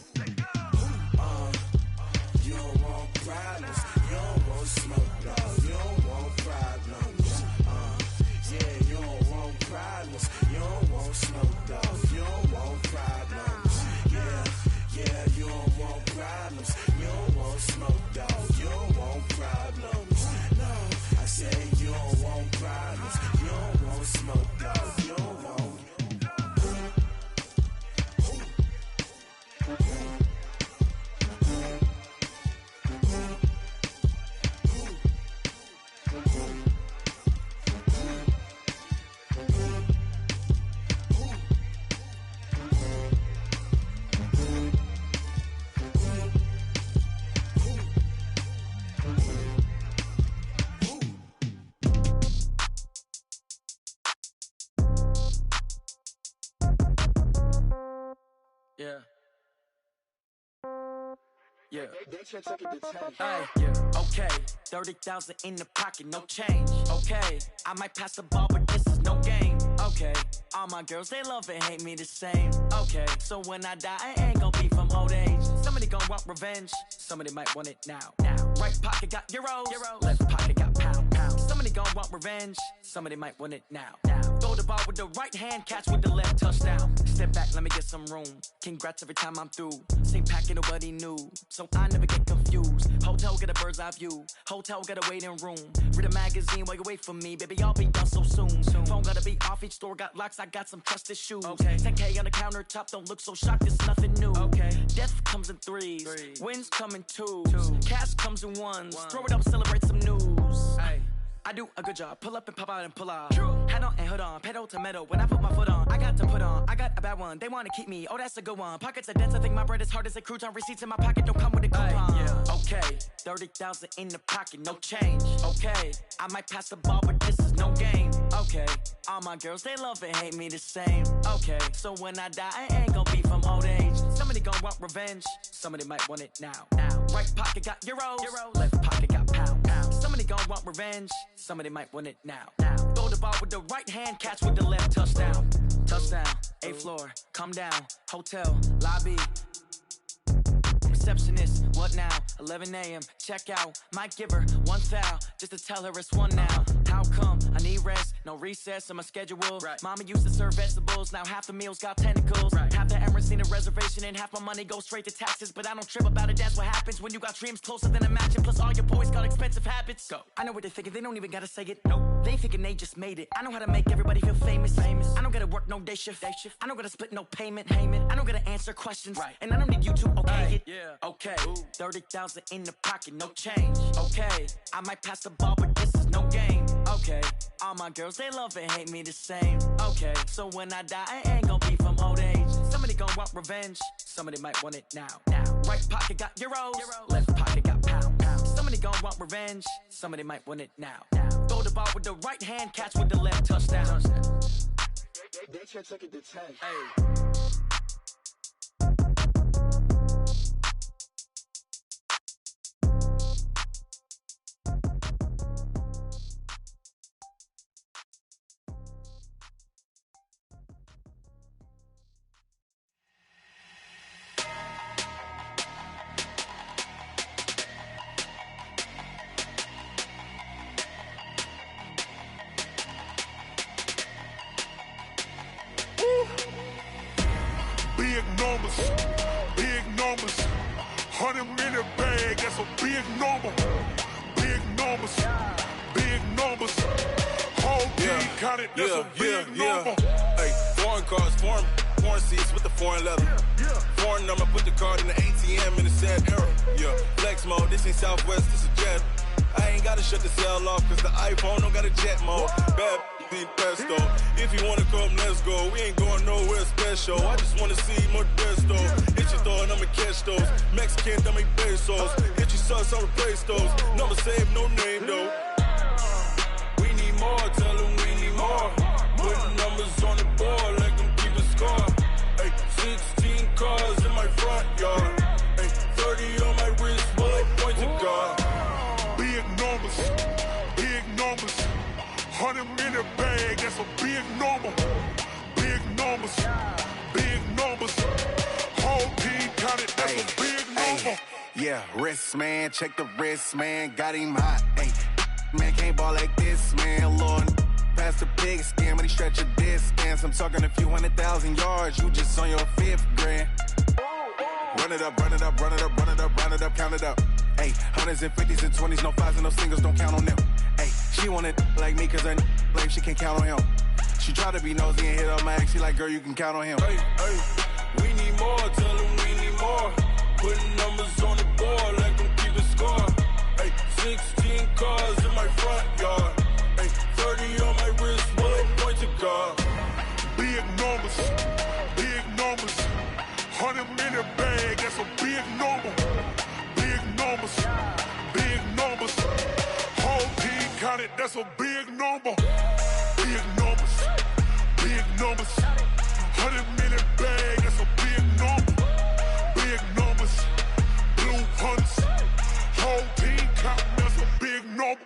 You don't want problems, you don't want smoke, dog. You don't want problems. Yeah, you don't want problems, you don't want smoke, dog. You don't want problems. Yeah, you don't want problems, you don't want smoke, dog. You don't want problems. No, I say you don't want problems, you don't want smoke, dog. You don't want. Yeah. Hey, yeah. Okay, 30,000 in the pocket, no change. Okay, I might pass the ball, but this is no game. Okay, all my girls, they love and hate me the same. Okay, so when I die, I ain't gon' be from old age. Somebody gon' want revenge, somebody might want it now. Right pocket got euros, left pocket got pound. Somebody gon' want revenge, somebody might want it now. Throw the ball with the right hand, catch with the left, touchdown. Step back, let me get some room. Congrats every time I'm through. Same packet, nobody knew, so I never get confused. Hotel get a bird's eye view, hotel got a waiting room. Read a magazine while you wait for me, baby, I'll be done so soon. Phone gotta be off, each store got locks, I got some trusted shoes. 10K on the countertop, don't look so shocked, it's nothing new. Death comes in threes, wins come in twos, cash comes in ones. Throw it up, celebrate some news. I do a good job, pull up and pop out and pull out. Hat on and hood on, pedal to metal. When I put my foot on, I got to put on. I got a bad one, they wanna keep me, oh that's a good one. Pockets are dense, I think my bread is hard as a crouton. Receipts in my pocket don't come with a coupon. Okay, 30,000 in the pocket, no change. Okay, I might pass the ball, but this is no game. Okay, all my girls, they love and hate me the same. Okay, so when I die, I ain't gon' be from old age. Somebody gon' want revenge, somebody might want it now. Right pocket got euros, left pocket got pound. Somebody Somebody gon' want revenge. Somebody might want it now. Throw the ball with the right hand, catch with the left. Touchdown. Touchdown. 8th floor. Come down. Hotel. Lobby. Receptionist, what now? 11 a.m. Check out. Might give her one foul just to tell her it's one now. How come? I need rest, no recess on my schedule. Right. Mama used to serve vegetables, now half the meals got tentacles. Right. Half the Emirates need a reservation and half my money goes straight to taxes. But I don't trip about it, that's what happens when you got dreams closer than a mansion. Plus all your boys got expensive habits. Go. I know what they're thinking, they don't even gotta say it. Nope. They thinking they just made it. I know how to make everybody feel famous. I don't gotta work no day shift. I don't gotta split no payment. I don't gotta answer questions. Right. And I don't need you to okay it. Yeah. Okay, 30,000 in the pocket, no change. Okay, I might pass the ball, but this is no game. Okay, all my girls, they love and hate me the same. Okay, so when I die, I ain't gon' be from old age. Somebody gon' want revenge, somebody might want it now. Right pocket got euros, left pocket got pounds. Somebody gon' want revenge, somebody might want it now. Throw the ball with the right hand, catch with the left. Touchdown. They can't take it to 10. Hey. Big numbers, 100-minute bag, that's a big number. Big numbers, whole team counted, that's a big number. Hey, foreign cars, foreign seats with the foreign leather. Foreign number, put the card in the ATM in the sad era. Yeah, flex mode, this ain't Southwest, this is jet. I ain't gotta shut the cell off, cause the iPhone don't got a jet mode. Bad pesto. If you wanna come, let's go. We ain't going nowhere special. I just wanna see Modesto. Hit your throw and I'ma catch those. Mexican, I make pesos. Hit your sauce, I'll replace those. Number save, no name though. We need more, tell them we need more. Putting numbers on the board, like them keep a score. Hey, 16 cars in my front yard. Hey, 30 on my wrist, bullet point to God. Big numbers, 100-minute bag, that's a big number. Big numbers, whole team counted, that's a big number. Yeah, wrist man, check the wrist man, got him hot. Ay, man can't ball like this, man. Lord, past the pig skin, when he stretch a distance. I'm talking a few 100,000 yards, you just on your 5th grand. Run it up, count it up. Ay, 100s and 50s and 20s, no 5s and no singles, don't count on them. Ay, she want it like me, cause her blame, she can't count on him. She try to be nosy and hit up my ex, she like, girl, you can count on him. Hey, we need more, tell them we need more. Putting numbers on the board, like them keep a score. Hey, 16 cars in my front yard. Hey, 30 on my wrist, bullet point to God. Big numbers, 100-minute bag, that's a big number. Big numbers, whole team counted, that's a big number. Big numbers, 100-minute bag, that's a big number. Big numbers, blue hunts, whole team counting, that's a big number.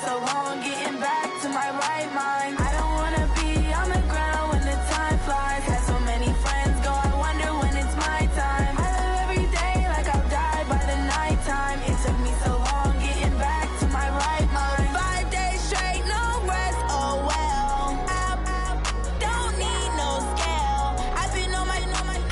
so long getting back to my right mind. I don't wanna be on the ground when the time flies. Had so many friends go, I wonder when it's my time. I live every day like I'll die by the nighttime. It took me so long getting back to my right mind. 5 days straight, no rest, oh well. Don't need no scale. I've been on my,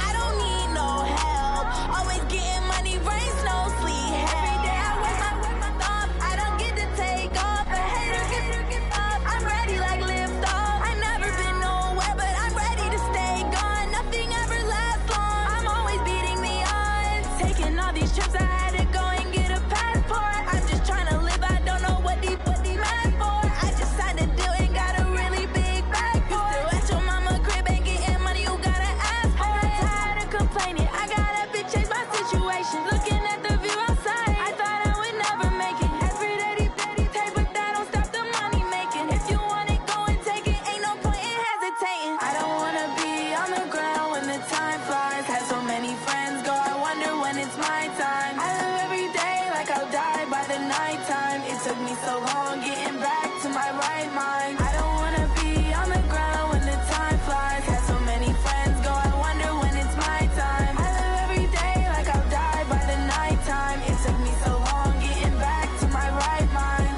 I don't need no help. Always getting money, rains, no sleep. Every day I work my thumb. I don't get to take off. A hater get off. I'm ready like lift off. I never been nowhere, but I'm ready to stay gone. Nothing ever lasts long. I'm always beating the odds. Taking all these trips, I had to go and get a passport. I'm just trying to live. I don't know what the mad for. I just signed a deal and got a really big bag for it. You still at your mama crib and getting money, you gotta ask for it. I'm tired of complaining. I gotta bitch change my situation. Looking at the view outside, I thought I would never make it. Every day take, but that don't stop the money making. If you want it, go and take it. Ain't no point in hesitating. I don't wanna be on the ground when the time flies. Had so many friends go, I wonder when it's my time. I live every day like I'll die by the nighttime. It took me so long getting back to my right mind. I don't wanna be on the ground when the time flies. Had so many friends go, I wonder when it's my time. I live every day like I'll die by the nighttime. It took me so long getting back to my right mind.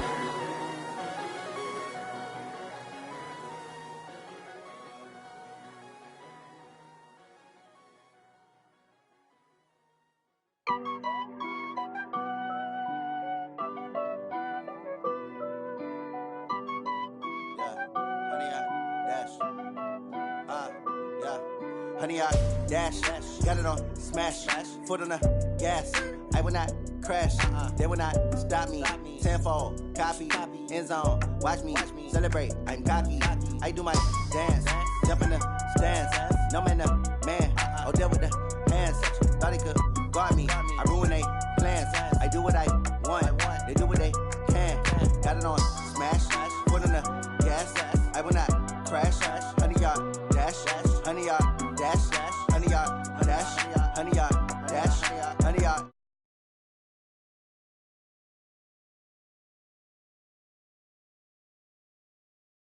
Honey, I dash, got it on smash, foot on the gas. I will not crash, they will not stop me. Tenfold, copy, end zone, watch me celebrate. I'm cocky, I do my dance, jump in the stands. No man, man, oh, deal with the hands. Thought he could guard me, I ruin they plans. I do what I